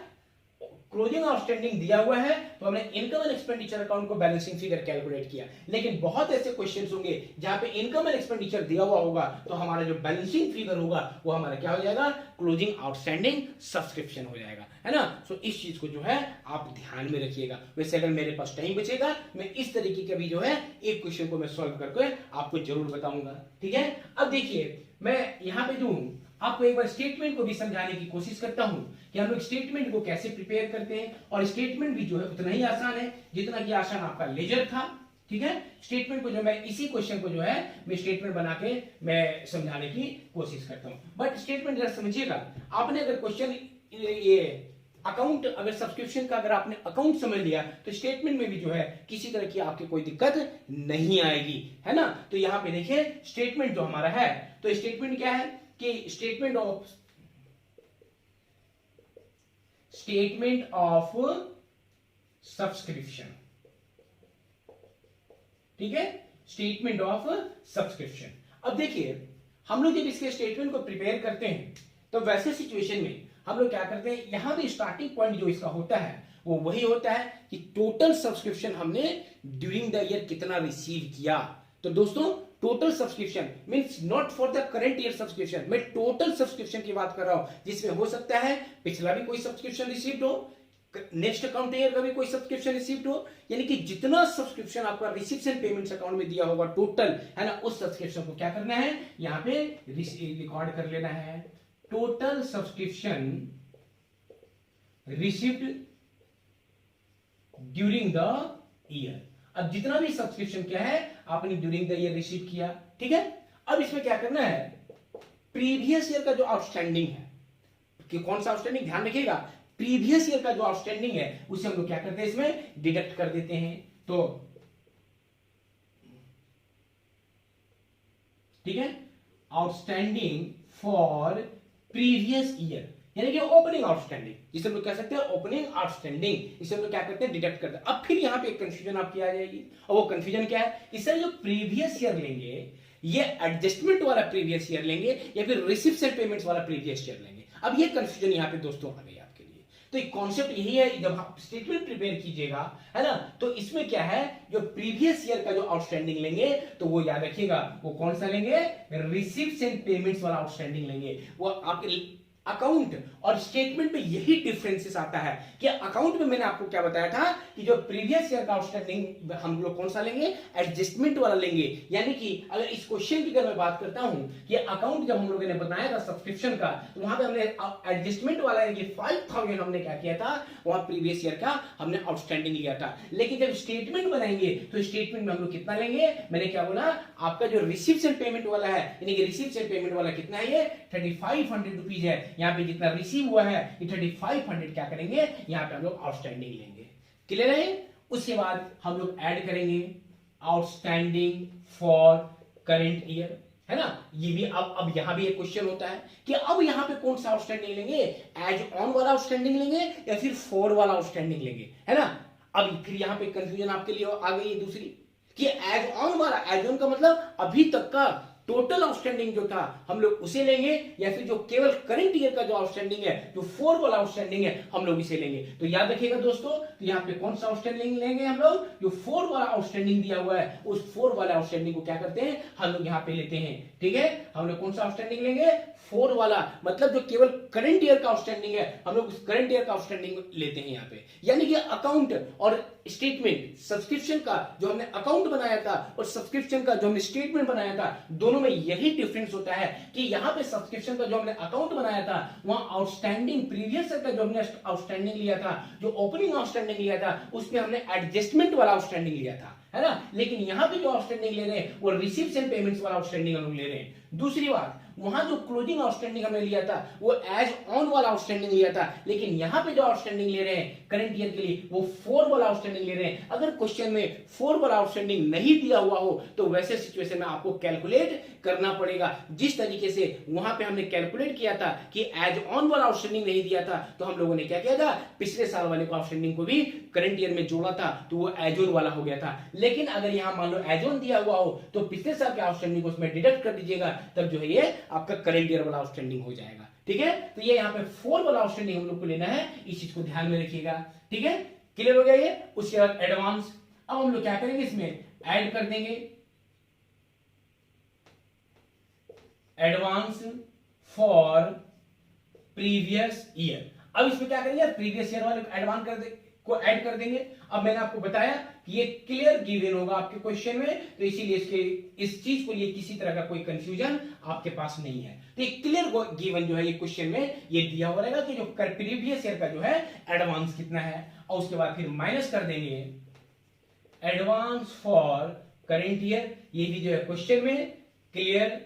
क्लोजिंग आउटस्टैंडिंग दिया हुआ है तो हमने इनकम एंड एक्सपेंडिचर अकाउंट को बैलेंसिंग फिगर कैलकुलेट किया। लेकिन बहुत ऐसे क्वेश्चंस होंगे जहां पे इनकम एंड एक्सपेंडिचर दिया हुआ होगा तो हमारा जो बैलेंसिंग फिगर होगा वो हमारा क्या हो जाएगा, क्लोजिंग आउटस्टैंडिंग सब्सक्रिप्शन हो जाएगा, है ना। सो इस चीज को जो है आप ध्यान में रखिएगा। वैसे अगर मेरे पास टाइम बचेगा मैं इस तरीके का भी जो है एक क्वेश्चन को मैं सॉल्व करके आपको जरूर बताऊंगा, ठीक है। अब देखिए मैं यहां पे जो आपको एक बार स्टेटमेंट को भी समझाने की कोशिश करता हूं कि हम लोग स्टेटमेंट को कैसे प्रिपेयर करते हैं, और स्टेटमेंट भी जो है उतना ही आसान है जितना कि आसान आपका लेजर था, ठीक है। स्टेटमेंट को जो मैं इसी क्वेश्चन को जो है मैं स्टेटमेंट बना के मैं समझाने की कोशिश करता हूं, बट स्टेटमेंट जरा समझिएगा। आपने अगर क्वेश्चन ये अकाउंट, अगर सब्सक्रिप्शन का अगर आपने अकाउंट समझ लिया तो स्टेटमेंट में भी जो है किसी तरह की आपकी कोई दिक्कत नहीं आएगी, है ना। तो यहां पे देखिए स्टेटमेंट जो हमारा है, तो स्टेटमेंट क्या है कि स्टेटमेंट ऑफ सब्सक्रिप्शन, ठीक है, स्टेटमेंट ऑफ सब्सक्रिप्शन। अब देखिए हम लोग जब इसके स्टेटमेंट को प्रिपेयर करते हैं तो वैसे सिचुएशन में हम लोग क्या करते हैं, यहां भी स्टार्टिंग पॉइंट जो इसका होता है वो वही होता है कि टोटल सब्सक्रिप्शन हमने ड्यूरिंग द ईयर कितना रिसीव किया। तो दोस्तों total subscription means not for the current year subscription, मैं टोटल सब्सक्रिप्शन की बात कर रहा हूं जिसमें हो सकता है पिछला भी कोई सब्सक्रिप्शन रिसीव्ड हो, नेक्स्ट अकाउंट ईयर का भी कोई सब्सक्रिप्शन रिसीव्ड हो, यानी कि जितना सब्सक्रिप्शन आपका रिसीव्स एंड पेमेंट्स अकाउंट में दिया होगा टोटल, है ना, उस सब्सक्रिप्शन को क्या करना है यहां पे रिकॉर्ड कर लेना है। Total subscription received during the year. अब जितना भी सब्सक्रिप्शन क्या है आपने ड्यूरिंग द ईयर रिसीव किया, ठीक है। अब इसमें क्या करना है, प्रीवियस ईयर का जो आउटस्टैंडिंग है, कि कौन सा आउटस्टैंडिंग, ध्यान रखिएगा, प्रीवियस ईयर का जो आउटस्टैंडिंग है उसे हम लोग क्या करते हैं इसमें डिडक्ट कर देते हैं। तो ठीक है, आउटस्टैंडिंग फॉर प्रीवियस ईयर यानी कि ओपनिंग आउटस्टैंडिंग, जिसे हम लोग कह सकते हैं ओपनिंग आउटस्टैंडिंग, इसे हम लोग क्या करते हैं डिडक्ट करते हैं। अब फिर यहां पे एक कंफ्यूजन आपकी आ जाएगी, और वो कंफ्यूजन क्या है, इससे जो प्रीवियस ईयर लेंगे ये एडजस्टमेंट वाला प्रीवियस ईयर लेंगे या फिर रिसीव्स एंड पेमेंट्स वाला प्रीवियस ईयर लेंगे। अब ये कंफ्यूजन यहां पे दोस्तों आ गई आपके लिए। तो एक कॉन्सेप्ट यही है, जब आप स्टेटमेंट प्रिपेयर कीजिएगा, है ना, तो इसमें क्या है, जो प्रीवियस ईयर का जो आउटस्टैंडिंग लेंगे तो वो याद रखिएगा वो कौन सा लेंगे, रिसीव्स एंड पेमेंट्स वाला आउटस्टैंडिंग लेंगे। वो आपके अकाउंट और स्टेटमेंट में यही डिफरेंसेस आता है कि अकाउंट में मैंने आपको क्या बताया था कि जो प्रीवियस ईयर का आउटस्टैंडिंग हम लोग कौन सा लेंगे, एडजस्टमेंट वाला लेंगे। यानी कि अगर इस क्वेश्चन की अगर मैं बात करता हूं कि अकाउंट जब हम लोगों ने बनाया था सब्सक्रिप्शन का तो वहां पे हमने एडजस्टमेंट वाला यानी 5000 हमने क्या किया था, वहां प्रीवियस ईयर का हमने आउटस्टैंडिंग लिया था। लेकिन जब स्टेटमेंट बनाएंगे तो स्टेटमेंट में हम लोग कितना लेंगे, मैंने क्या बोला, आपका जो रिसीव्स एंड पेमेंट वाला है यानी कि रिसीव्स एंड पेमेंट वाला कितना है, ये 3500 रुपीज है। यहाँ पे जितना रिसीव हुआ है ये 3500 क्या करेंगे, यहाँ पे हम लोग आउटस्टैंडिंग लेंगे। क्लियर है। उसके बाद हम लोग ऐड करेंगे आउटस्टैंडिंग फॉर करंट ईयर, है ना। ये भी अब यहां भी एक क्वेश्चन होता है कि अब यहां पे कौन सा आउटस्टैंडिंग लेंगे, एज ऑन वाला आउटस्टैंडिंग लेंगे या फिर फॉर वाला आउटस्टैंडिंग लेंगे, है ना। अब फिर यहां पे कंफ्यूजन आपके लिए आ गई है दूसरी कि एज ऑन वाला, एज ऑन का मतलब अभी तक का टोटल आउटस्टैंडिंग जो था हम लोग उसे लेंगे या फिर जो केवल करंट ईयर का जो आउटस्टैंडिंग है, जो 4 वाला आउटस्टैंडिंग है, हम लोग इसे लेंगे। तो याद रखिएगा दोस्तों, तो यहाँ पे कौन सा आउटस्टैंडिंग लेंगे हम लोग, जो 4 वाला आउटस्टैंडिंग दिया हुआ है उस 4 वाला आउटस्टैंडिंग को क्या करते हैं हम लोग यहाँ पे लेते हैं। ठीक है, हम लोग कौन सा आउटस्टैंडिंग लेंगे, 4 वाला, मतलब जो केवल करंट ईयर का आउटस्टैंडिंग है हम लोग उस करंट ईयर का आउटस्टैंडिंग लेते हैं यहाँ पे। यानी कि अकाउंट और स्टेटमेंट, सब्सक्रिप्शन का जो हमने अकाउंट बनाया था और सब्सक्रिप्शन का जो हमने स्टेटमेंट बनाया था, दोनों दोनों में यही डिफरेंस होता है कि यहां पे सब्सक्रिप्शन का जो हमने अकाउंट बनाया था वहां आउटस्टैंडिंग प्रीवियस ईयर का जो हमने आउटस्टैंडिंग लिया था, जो ओपनिंग आउटस्टैंडिंग लिया था, उसमें हमने एडजस्टमेंट वाला आउटस्टैंडिंग लिया था, है ना। लेकिन यहां पे जो आउटस्टैंडिंग ले रहे हैं वो रिसीव्स एंड पेमेंट्स वाला आउटस्टैंडिंग हम लोग ले रहे हैं। दूसरी बात, वहां जो क्लोजिंग आउटस्टैंडिंग हमने लिया था वो एज ऑन वाला आउटस्टैंडिंग लिया था, लेकिन यहां पे जो आउटस्टैंडिंग ले रहे हैं करंट ईयर के लिए वो 4 वाला आउटस्टैंडिंग ले रहे हैं। अगर क्वेश्चन में 4 वाला आउटस्टैंडिंग नहीं दिया हुआ हो तो वैसे सिचुएशन में आपको कैलकुलेट करना पड़ेगा। जिस तरीके से वहां पे हमने कैलकुलेट किया था कि एज ऑन वाला आउटस्टैंडिंग नहीं दिया था, तो हम लोगों ने क्या किया था, पिछले साल वाले को आउटस्टैंडिंग को भी करंट ईयर में जोड़ा था, तो वो एज ऑन वाला हो गया था। लेकिन अगर यहां मान लो एज ऑन दिया हुआ हो तो पिछले साल के आउटस्टैंडिंग को उसमें डिडक्ट कर दीजिएगा, तब जो है ये आपका करंट ईयर वाला आउटस्टैंडिंग हो जाएगा। ठीक है, तो ये यहाँ पे 4 वाला आउटस्टैंडिंग हम लोग को लेना है, इस चीज को ध्यान में रखिएगा। ठीक है, क्लियर हो गया ये। उसके बाद एडवांस, अब हम लोग क्या करेंगे, इसमें ऐड कर देंगे एडवांस फॉर प्रीवियस ईयर। अब इसमें क्या करेंगे, प्रीवियस ईयर वाले एडवांस को ऐड कर देंगे। अब मैंने आपको बताया कि ये क्लियर गिवन होगा आपके क्वेश्चन में, तो इसीलिए इसके इस चीज को लिए किसी तरह का कोई कंफ्यूजन आपके पास नहीं है। तो ये क्लियर गिवन जो है ये क्वेश्चन में ये दिया हुआ रहेगा कि जो प्रीवियस ईयर का जो है एडवांस कितना है, और उसके बाद फिर माइनस कर देंगे एडवांस फॉर करेंट ईयर। ये भी जो है क्वेश्चन में क्लियर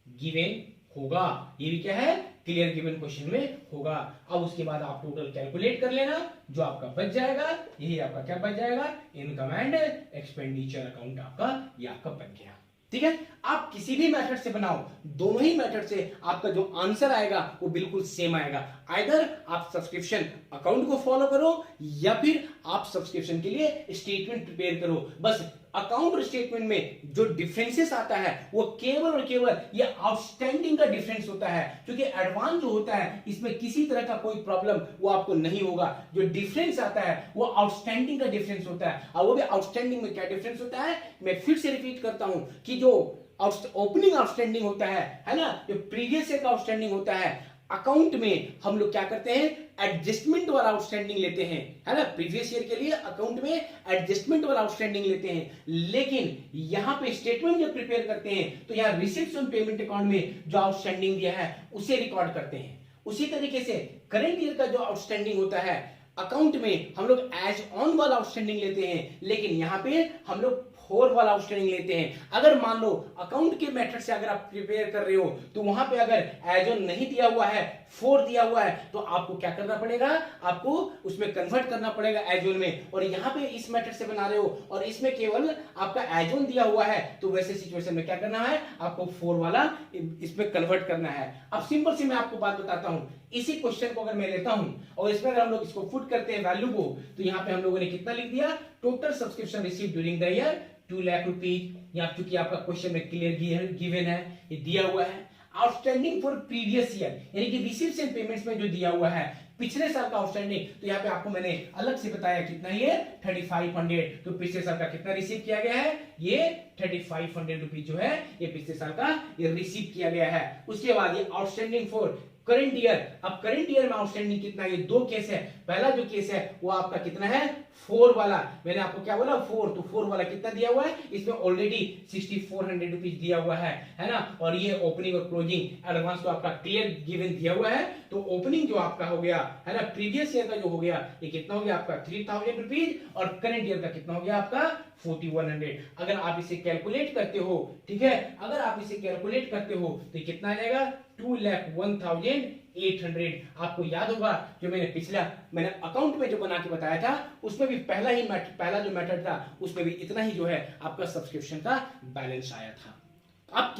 गिवन होगा, ये भी क्या है, क्लियर गिवन क्वेश्चन में होगा। अब उसके बाद आप टोटल कैलकुलेट कर लेना, जो आपका बच जाएगा यही आपका क्या बच जाएगा, इनकम एंड एक्सपेंडिचर अकाउंट आपका ये आपका बन गया। ठीक है, आप किसी भी मेथड से बनाओ, दोनों ही मेथड से आपका जो आंसर आएगा वो बिल्कुल सेम आएगा। आइदर आप सब्सक्रिप्शन अकाउंट को फॉलो करो या फिर आप सब्सक्रिप्शन के लिए स्टेटमेंट प्रिपेयर करो। बस अकाउंट और स्टेटमेंट में जो डिफरेंसेस आता है वो केवल और केवल ये आउटस्टैंडिंग का डिफरेंस होता है, क्योंकि एडवांस जो होता है इसमें किसी तरह का कोई प्रॉब्लम वो आपको नहीं होगा। जो डिफरेंस आता है वो आउटस्टैंडिंग का डिफरेंस होता है, और वो भी आउटस्टैंडिंग में क्या डिफरेंस होता है, मैं फिर से रिपीट करता हूं कि जो ओपनिंग आउटस्टैंडिंग होता है ना, जो प्रीवियस ईयर का आउटस्टैंडिंग होता है, अकाउंट में हम लोग क्या करते हैं, एडजस्टमेंट वाला आउटस्टैंडिंग लेते हैं, है ना। प्रीवियस ईयर के लिए अकाउंट में एडजस्टमेंट वाला आउटस्टैंडिंग लेते हैं, लेकिन यहां पे स्टेटमेंट जब प्रिपेयर करते हैं तो यहां रिसीव्स ऑन पेमेंट अकाउंट में जो आउटस्टैंडिंग दिया है उसे रिकॉर्ड करते हैं। उसी तरीके से करंट ईयर का जो आउटस्टैंडिंग होता है अकाउंट में हम लोग एज ऑन वाला आउटस्टैंडिंग लेते हैं, लेकिन यहां पे हम लोग 4 वाला आउटस्टैंडिंग लेते हैं। अगर मान लो अकाउंट के मेथड से अगर आप प्रिपेयर कर रहे हो तो वहां पे अगर एज ऑन नहीं दिया हुआ है, 4 दिया हुआ है, तो आपको क्या करना पड़ेगा, आपको उसमें कन्वर्ट करना पड़ेगा एज ऑन में। और यहां पे इस मेथड से बना रहे हो और इसमें केवल आपका एज ऑन दिया हुआ है, तो वैसे सिचुएशन में क्या करना है, आपको 4 वाला इसमें कन्वर्ट करना है। अब सिंपल सी मैं आपको बात बताता हूं, इसी क्वेश्चन को अगर मैं लेता हूं और इसमें अगर हम लोग इसको पुट करते हैं वैल्यू को, तो यहां पे हम लोगों ने कितना लिख दिया, total subscription receive during the year 2 lakh rupees. यहाँ चूंकि आपका क्वेश्चन में क्लियर गिवन है, ये दिया हुआ है। आउटस्टैंडिंग फॉर प्रीवियस ईयर यानी कि रिसीव्स एंड पेमेंट्स में जो दिया हुआ है पिछले साल का आउटस्टैंडिंग, तो यहाँ पे आपको मैंने अलग से बताया कितना, ये 3500। तो पिछले साल का कितना रिसीव किया गया है, ये 3500 रुपीज जो है ये पिछले साल का ये रिसीव किया गया है। उसके बाद ये आउटस्टैंडिंग फॉर करंट ईयर, अब करंट ईयर में आउटस्टैंडिंग कितना, ये 2 केस है। पहला जो केस है वो आपका कितना है, 4 वाला, मैंने आपको क्या बोला 4, तो 4 वाला कितना दिया हुआ है, इसमें ऑलरेडी 6400 रुपीज दिया हुआ है ना। और ये ओपनिंग और क्लोजिंग एडवांस तो आपका क्लियर गिवन दिया हुआ है। तो ओपनिंग जो आपका हो गया है ना, प्रीवियस ईयर का जो हो गया ये कितना हो गया आपका 3000 रुपीज, और करंट ईयर का कितना हो गया आपका 4100। अगर आप इसे कैलकुलेट करते हो, ठीक है, अगर आप इसे कैलकुलेट करते हो तो ये कितना आ जाएगा, 2,01,800। आपको याद होगा जो मैंने अकाउंट में जो बना के बताया था उसमें भी पहला जो मेथड था उसमें भी इतना ही जो है आपका सब्सक्रिप्शन का बैलेंस आया था।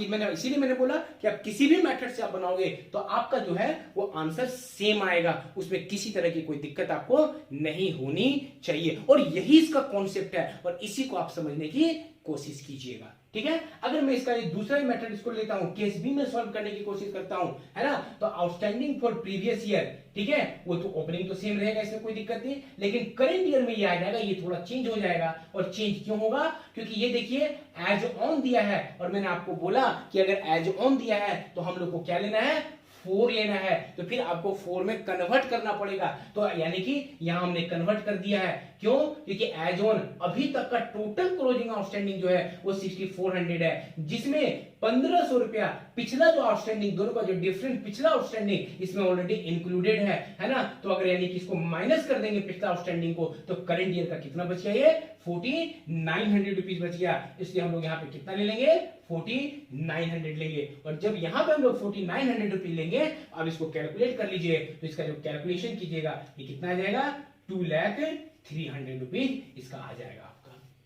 इसीलिए मैंने बोला कि आप किसी भी मेथड से आप बनाओगे तो आपका जो है वो आंसर सेम आएगा, उसमें किसी तरह की कोई दिक्कत आपको नहीं होनी चाहिए। और यही इसका कॉन्सेप्ट है और इसी को आप समझने की कोशिश कीजिएगा। ठीक है, अगर मैं इसका दूसरा ही मेथड इसको लेता हूं, केस बी में सॉल्व करने की कोशिश करता हूं, है ना, तो आउटस्टैंडिंग फॉर प्रीवियस ईयर, ठीक है, वो तो ओपनिंग तो सेम रहेगा, इसमें कोई दिक्कत नहीं, लेकिन करंट ईयर में ये आ जाएगा, ये थोड़ा चेंज हो जाएगा। और चेंज क्यों होगा, क्योंकि ये देखिए एज ऑन दिया है, और मैंने आपको बोला कि अगर एज ऑन दिया है तो हम लोग को क्या लेना है, 4 लेना है तो फिर आपको 4 में कन्वर्ट करना पड़ेगा। तो यानी कि यहां हमने कन्वर्ट कर दिया है, क्यों? क्योंकि एज ऑन अभी तक का टोटल क्लोजिंग आउटस्टैंडिंग जो है वो 6400 है, जिसमें 1500 रुपया पिछला जो आउटस्टैंडिंग, दोनों का जो डिफरेंस पिछला आउटस्टैंडिंग इसमें ऑलरेडी इंक्लूडेड है ना। तो अगर यानी कि इसको माइनस कर देंगे पिछला आउटस्टैंडिंग को, तो करंट ईयर का कितना बच गया? ये 4900 रुपीज बच गया। इसलिए हम लोग यहाँ पे कितना ले लेंगे? 4900 लेंगे। और जब यहाँ पे हम लोग 4900 रुपीज लेंगे, अब इसको कैलकुलेट कर लीजिए, तो इसका जो कैलकुलेशन कीजिएगा ये कितना आ जाएगा? 2,03,000 रुपीज इसका आ जाएगा आपका।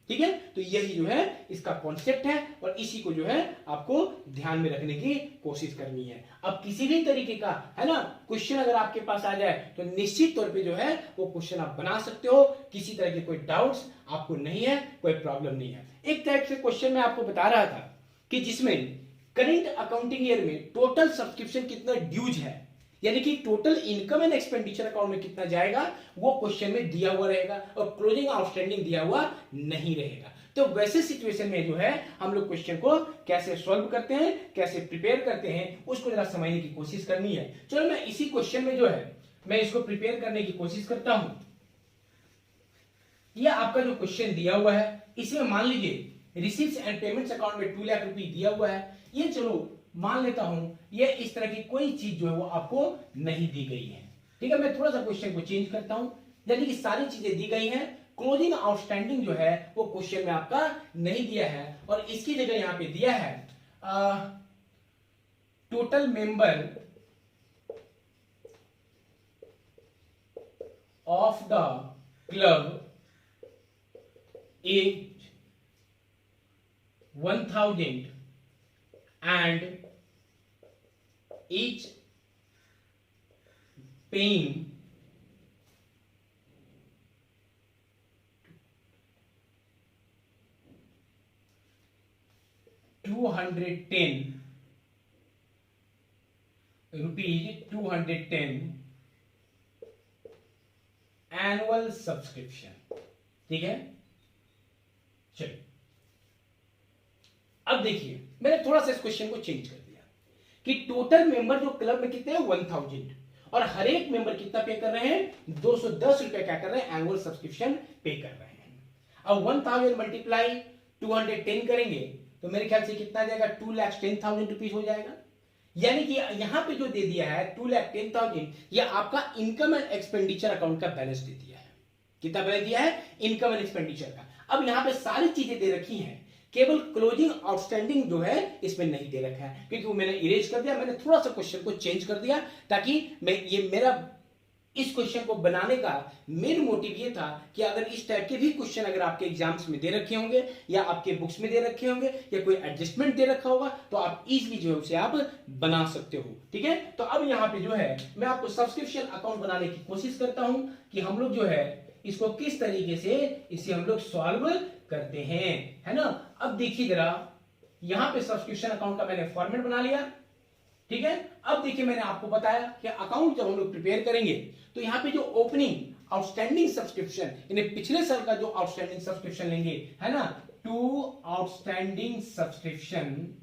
ठीक है, तो यही जो है इसका कॉन्सेप्ट है और इसी को जो है आपको ध्यान में रखने की कोशिश करनी है। अब किसी भी तरीके का है ना क्वेश्चन अगर आपके पास आ जाए तो निश्चित तौर पे जो है वो क्वेश्चन आप बना सकते हो। किसी तरह के कोई डाउट्स आपको नहीं है, कोई प्रॉब्लम नहीं है। एक टाइप से क्वेश्चन मैं आपको बता रहा था कि जिसमें करंट अकाउंटिंग ईयर में टोटल सब्सक्रिप्शन कितना ड्यूज है, यानी कि total income and expenditure account में कितना जाएगा, वो क्वेश्चन में दिया हुआ रहेगा और क्लोजिंग आउटस्टैंडिंग दिया हुआ नहीं रहेगा। तो वैसे सिचुएशन में जो है हम लोग क्वेश्चन को कैसे सॉल्व करते हैं, कैसे प्रिपेयर करते हैं, उसको जरा समझने की कोशिश करनी है। चलो मैं इसी क्वेश्चन में जो है मैं इसको प्रिपेयर करने की कोशिश करता हूं। यह आपका जो क्वेश्चन दिया हुआ है, इसमें मान लीजिए रिसीव्स एंड पेमेंट्स अकाउंट में 2 लाख रुपए दिया हुआ है। ये चलो मान लेता हूं ये इस तरह की कोई चीज जो है वो आपको नहीं दी गई है। ठीक है, मैं थोड़ा सा क्वेश्चन को चेंज करता हूं, यानी कि सारी चीजें दी गई हैं, क्लोजिंग आउटस्टैंडिंग जो है वो क्वेश्चन में आपका नहीं दिया है और इसकी जगह यहां पे दिया है total member of the club as 1000 and each paying ₹210 annual subscription. ठीक है, चलिए अब देखिए मैंने थोड़ा सा इस क्वेश्चन को चेंज कर दिया कि टोटल मेंबर जो क्लब में कितने हैं 1000 और हर एक मेंबर कितना पे कर रहे हैं 210 रुपए क्या कर रहे हैं एनुअल सब्सक्रिप्शन पे कर रहे हैं। अब 1000 मल्टीप्लाई 210 करेंगे तो मेरे ख्याल से कितना आ जाएगा 2,10,000 रुपीज हो जाएगा। यानी कि यहां पे जो दे दिया है 2,10,000 यह आपका इनकम एंड एक्सपेंडिचर अकाउंट का बैलेंस दे दिया है। कितना बैलेंस दिया है? इनकम एंड एक्सपेंडिचर का। अब यहां पे सारी चीजें दे रखी हैं, केवल क्लोजिंग आउटस्टैंडिंग जो है इसमें नहीं दे रखा है, क्योंकि वो मैंने इरेज कर दिया। मैंने थोड़ा सा क्वेश्चन को चेंज कर दिया ताकि मेरा इस क्वेश्चन को बनाने का मेन मोटिव ये था कि अगर इस टाइप के भी क्वेश्चन अगर आपके एग्जाम्स में दे रखे होंगे या आपके बुक्स में दे रखे होंगे या कोई एडजस्टमेंट दे रखा होगा तो आप इजीली जो है उसे आप बना सकते हो। ठीक है, तो अब यहाँ पे जो है मैं आपको सब्सक्रिप्शन अकाउंट बनाने की कोशिश करता हूं कि हम लोग जो है इसको किस तरीके से इसे हम लोग सॉल्व करते हैं, है ना। अब देखिए जरा यहां पे सब्सक्रिप्शन अकाउंट का मैंने फॉर्मेट बना लिया। ठीक है, अब देखिए मैंने आपको बताया कि अकाउंट जब हम लोग प्रिपेयर करेंगे तो यहाँ पे जो ओपनिंग आउटस्टैंडिंग सब्सक्रिप्शन यानी पिछले साल का जो आउटस्टैंडिंग सब्सक्रिप्शन लेंगे, है ना, 2 आउटस्टैंडिंग सब्सक्रिप्शन,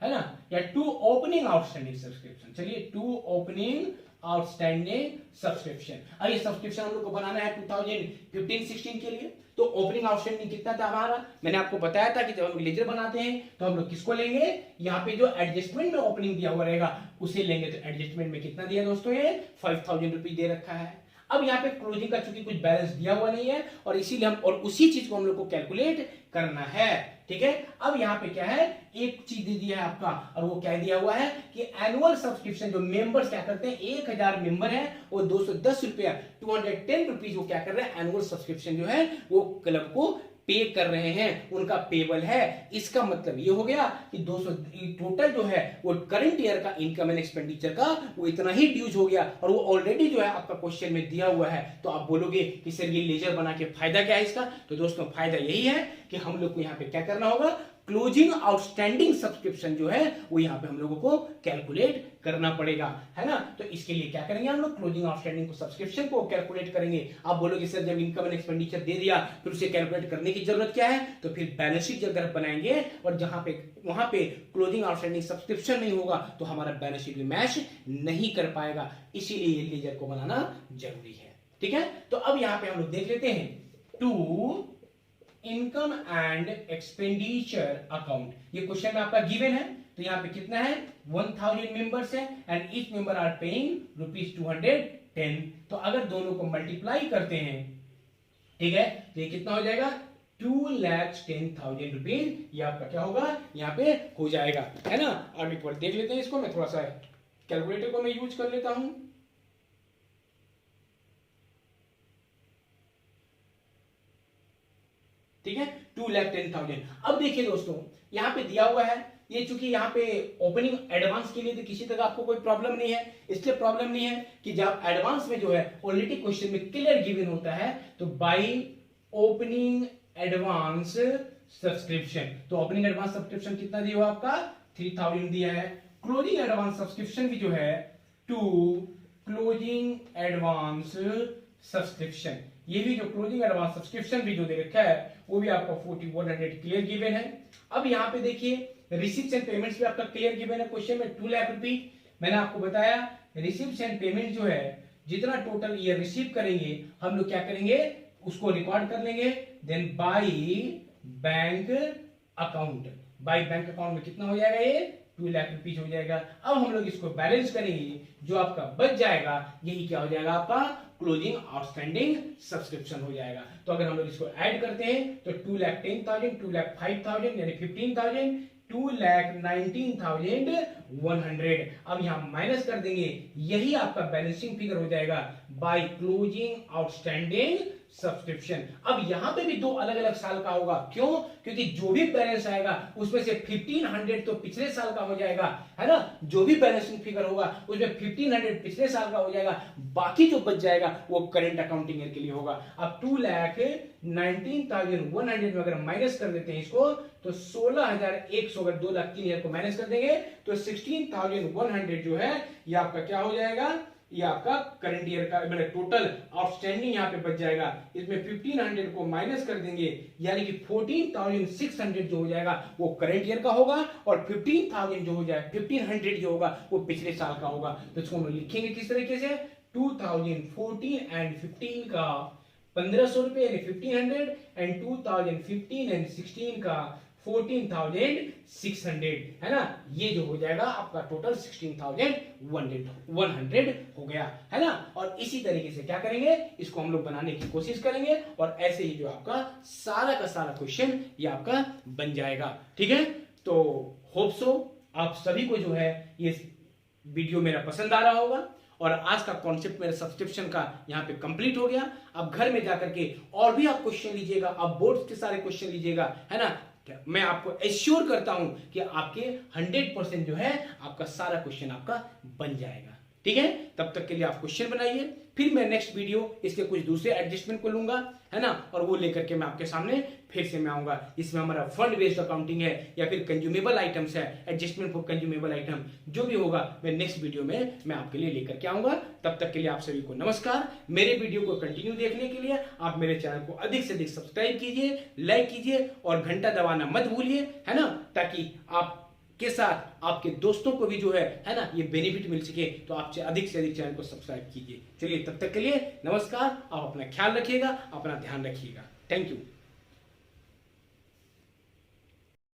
है ना, या 2 ओपनिंग आउटस्टैंडिंग सब्सक्रिप्शन। चलिए 2 ओपनिंग आउटस्टैंडिंग सब्सक्रिप्शन। अब ये सब्सक्रिप्शन हम लोग को बनाना है 2015-16 के लिए। तो ओपनिंग आउटस्टैंडिंग कितना था हमारा, मैंने आपको बताया था कि जब हम लेजर बनाते हैं तो हम लोग किसको लेंगे, यहाँ पे जो एडजस्टमेंट में ओपनिंग दिया हुआ रहेगा उसे लेंगे। तो एडजस्टमेंट में कितना दिया दोस्तों, ये 5,000 रुपीज दे रखा है। अब यहाँ पे क्लोजिंग का चूंकि कुछ बैलेंस दिया हुआ नहीं है और इसीलिए हम और उसी चीज को हम लोग को कैलकुलेट करना है। ठीक है, अब यहाँ पे क्या है, एक चीज दे दिया है आपका और वो क्या दिया हुआ है कि एनुअल सब्सक्रिप्शन जो मेंबर्स क्या करते हैं 1000 मेंबर है वो 210 रुपया 210 रुपीज वो क्या कर रहे हैं एनुअल सब्सक्रिप्शन जो है वो क्लब को पे कर रहे हैं, उनका पेबल है। इसका मतलब ये हो गया कि 200 टोटल जो है वो करंट ईयर का इनकम एंड एक्सपेंडिचर का वो इतना ही ड्यूज हो गया और वो ऑलरेडी जो है आपका क्वेश्चन में दिया हुआ है। तो आप बोलोगे कि सर ये लेजर बना के फायदा क्या है इसका, तो दोस्तों फायदा यही है कि हम लोग को यहाँ पे क्या करना होगा, क्लोजिंग आउटस्टैंडिंग सब्सक्रिप्शन जो है वो यहाँ पे हम लोगों को कैलकुलेट करना पड़ेगा, है ना। तो इसके लिए क्या करेंगे हम लोग, क्लोजिंग आउटस्टैंडिंग को सब्सक्रिप्शन को कैलकुलेट करेंगे। आप बोलोगे सर जब इनकम एंड एक्सपेंडिचर दे दिया फिर उसे कैलकुलेट करने की जरूरत क्या है, तो फिर बैलेंस शीट जब बनाएंगे और वहां पे क्लोजिंग आउटस्टैंडिंग सब्सक्रिप्शन नहीं होगा तो हमारा बैलेंस शीट भी मैच नहीं कर पाएगा, इसीलिए ये लेजर को बनाना जरूरी है। ठीक है, तो अब यहां पे हम लोग देख लेते हैं to income and expenditure account. ये क्वेश्चन में आपका गिवन है, तो यहाँ पे कितना है 1000 मेंबर्स है and each member are paying ₹210। तो अगर दोनों को मल्टीप्लाई करते हैं, ठीक है, तो ये कितना हो जाएगा 2,10,000 रुपीज, ये आपका क्या होगा यहाँ पे हो जाएगा, है ना। अब एक बार देख लेते हैं इसको, मैं थोड़ा सा कैलकुलेटर को मैं यूज कर लेता हूं। ठीक है, 2,10,000। अब देखिए दोस्तों यहां पे दिया हुआ है, ये चूंकि यहाँ पे ओपनिंग एडवांस के लिए तो किसी तरह आपको कोई प्रॉब्लम नहीं है, इसलिए प्रॉब्लम नहीं है कि जब एडवांस में जो है ऑलरेडी क्वेश्चन में क्लियर गिवन होता है, तो बाई ओपनिंग एडवांस सब्सक्रिप्शन, तो ओपनिंग एडवांस सब्सक्रिप्शन कितना दिया हुआ आपका 3,000 दिया है। क्लोजिंग एडवांस सब्सक्रिप्शन भी जो है टू क्लोजिंग एडवांस सब्सक्रिप्शन, ये भी जो क्लोजिंग एडवांस सब्सक्रिप्शन भी जो दे रखा है वो भी आपका 4100 क्लियर गिवन है। अब यहाँ पे देखिए रिसीप्ट्स एंड पेमेंट्स भी आपका क्लियर गिवन है क्वेश्चन में 2 लाख रुपए। मैंने आपको बताया रिसीप्ट्स एंड पेमेंट जो है जितना टोटल ये रिसीव करेंगे हम लोग क्या करेंगे उसको रिकॉर्ड कर लेंगे, then by bank account, by bank account में कितना हो जाएगा ये 2 लाख रुपीज हो जाएगा। अब हम लोग इसको बैलेंस करेंगे, जो आपका बच जाएगा यही क्या हो जाएगा आपका क्लोजिंग आउटस्टैंडिंग सब्सक्रिप्शन हो जाएगा। तो अगर हम लोग इसको ऐड करते हैं तो 2,10,000, 2,05,000 यानी 15,000, 2,19,100। अब यहां माइनस कर देंगे, यही आपका बैलेंसिंग फिगर हो जाएगा बाय क्लोजिंग आउटस्टैंडिंग सब्सक्रिप्शन। अब यहां पे भी दो अलग अलग साल का होगा, क्यों, क्योंकि जो भी बैलेंस आएगा उसमें से 1500 तो पिछले साल का हो जाएगा, है ना। जो भी बैलेंसिंग फिगर होगा उसमें 1500 पिछले साल का हो जाएगा, बाकी जो बच जाएगा वो करंट अकाउंटिंग ईयर के लिए होगा। अब 2,19,100 में अगर माइनस कर देते हैं इसको तो 16,100, अगर 2,03,000 को माइनस कर देंगे तो 16,100 जो है ये आपका क्या हो जाएगा, ये आपका करंट ईयर का मतलब टोटल आउटस्टैंडिंग यहाँ पे बच जाएगा। इसमें 1500 को माइनस कर देंगे यानी कि 14,600 जो हो जाएगा वो करंट ईयर का होगा और 15,000 जो हो जाएगा 1500 जो होगा वो पिछले साल का होगा। तो इसको हम लिखेंगे किस तरीके से 2014 एंड 15 का 1,500 रुपए यानी 1500 एंड 2015 एंड 16 का 14,600, है ना। ये जो हो जाएगा आपका टोटल 16,100 हो गया, है ना। और इसी तरीके से क्या करेंगे इसको हम लोग बनाने की कोशिश करेंगे और ऐसे ही जो आपका सारा का सारा क्वेश्चन ये आपका बन जाएगा। ठीक है, तो होप सो आप सभी को जो है ये वीडियो मेरा पसंद आ रहा होगा और आज का कॉन्सेप्ट मेरा सब्सक्रिप्शन का यहाँ पे कंप्लीट हो गया। अब घर में जाकर के और भी आप क्वेश्चन लीजिएगा, आप बोर्ड के सारे क्वेश्चन लीजिएगा, है ना। मैं आपको एश्योर करता हूं कि आपके 100% जो है आपका सारा क्वेश्चन आपका बन जाएगा। ठीक है, तब तक के लिए आप क्वेश्चन बनाइए, फिर मैं नेक्स्ट वीडियो इसके कुछ दूसरे एडजस्टमेंट को लूंगा, है ना, और वो लेकर के मैं आपके सामने फिर से मैं आऊंगा। इसमें हमारा फंड बेस्ड अकाउंटिंग है या फिर कंज्यूमेबल आइटम्स है, एडजस्टमेंट फॉर कंज्यूमेबल आइटम, जो भी होगा मैं नेक्स्ट वीडियो में मैं आपके लिए लेकर के आऊंगा। तब तक के लिए आप सभी को नमस्कार। मेरे वीडियो को कंटिन्यू देखने के लिए आप मेरे चैनल को अधिक से अधिक सब्सक्राइब कीजिए, लाइक कीजिए और घंटा दबाना मत भूलिए, है ना, ताकि आप के साथ आपके दोस्तों को भी जो है ना, ये बेनिफिट मिल सके। तो आप अधिक से अधिक चैनल को सब्सक्राइब कीजिए। चलिए तब तक के लिए नमस्कार। आप अपना ख्याल रखिएगा, अपना ध्यान रखिएगा। Thank you.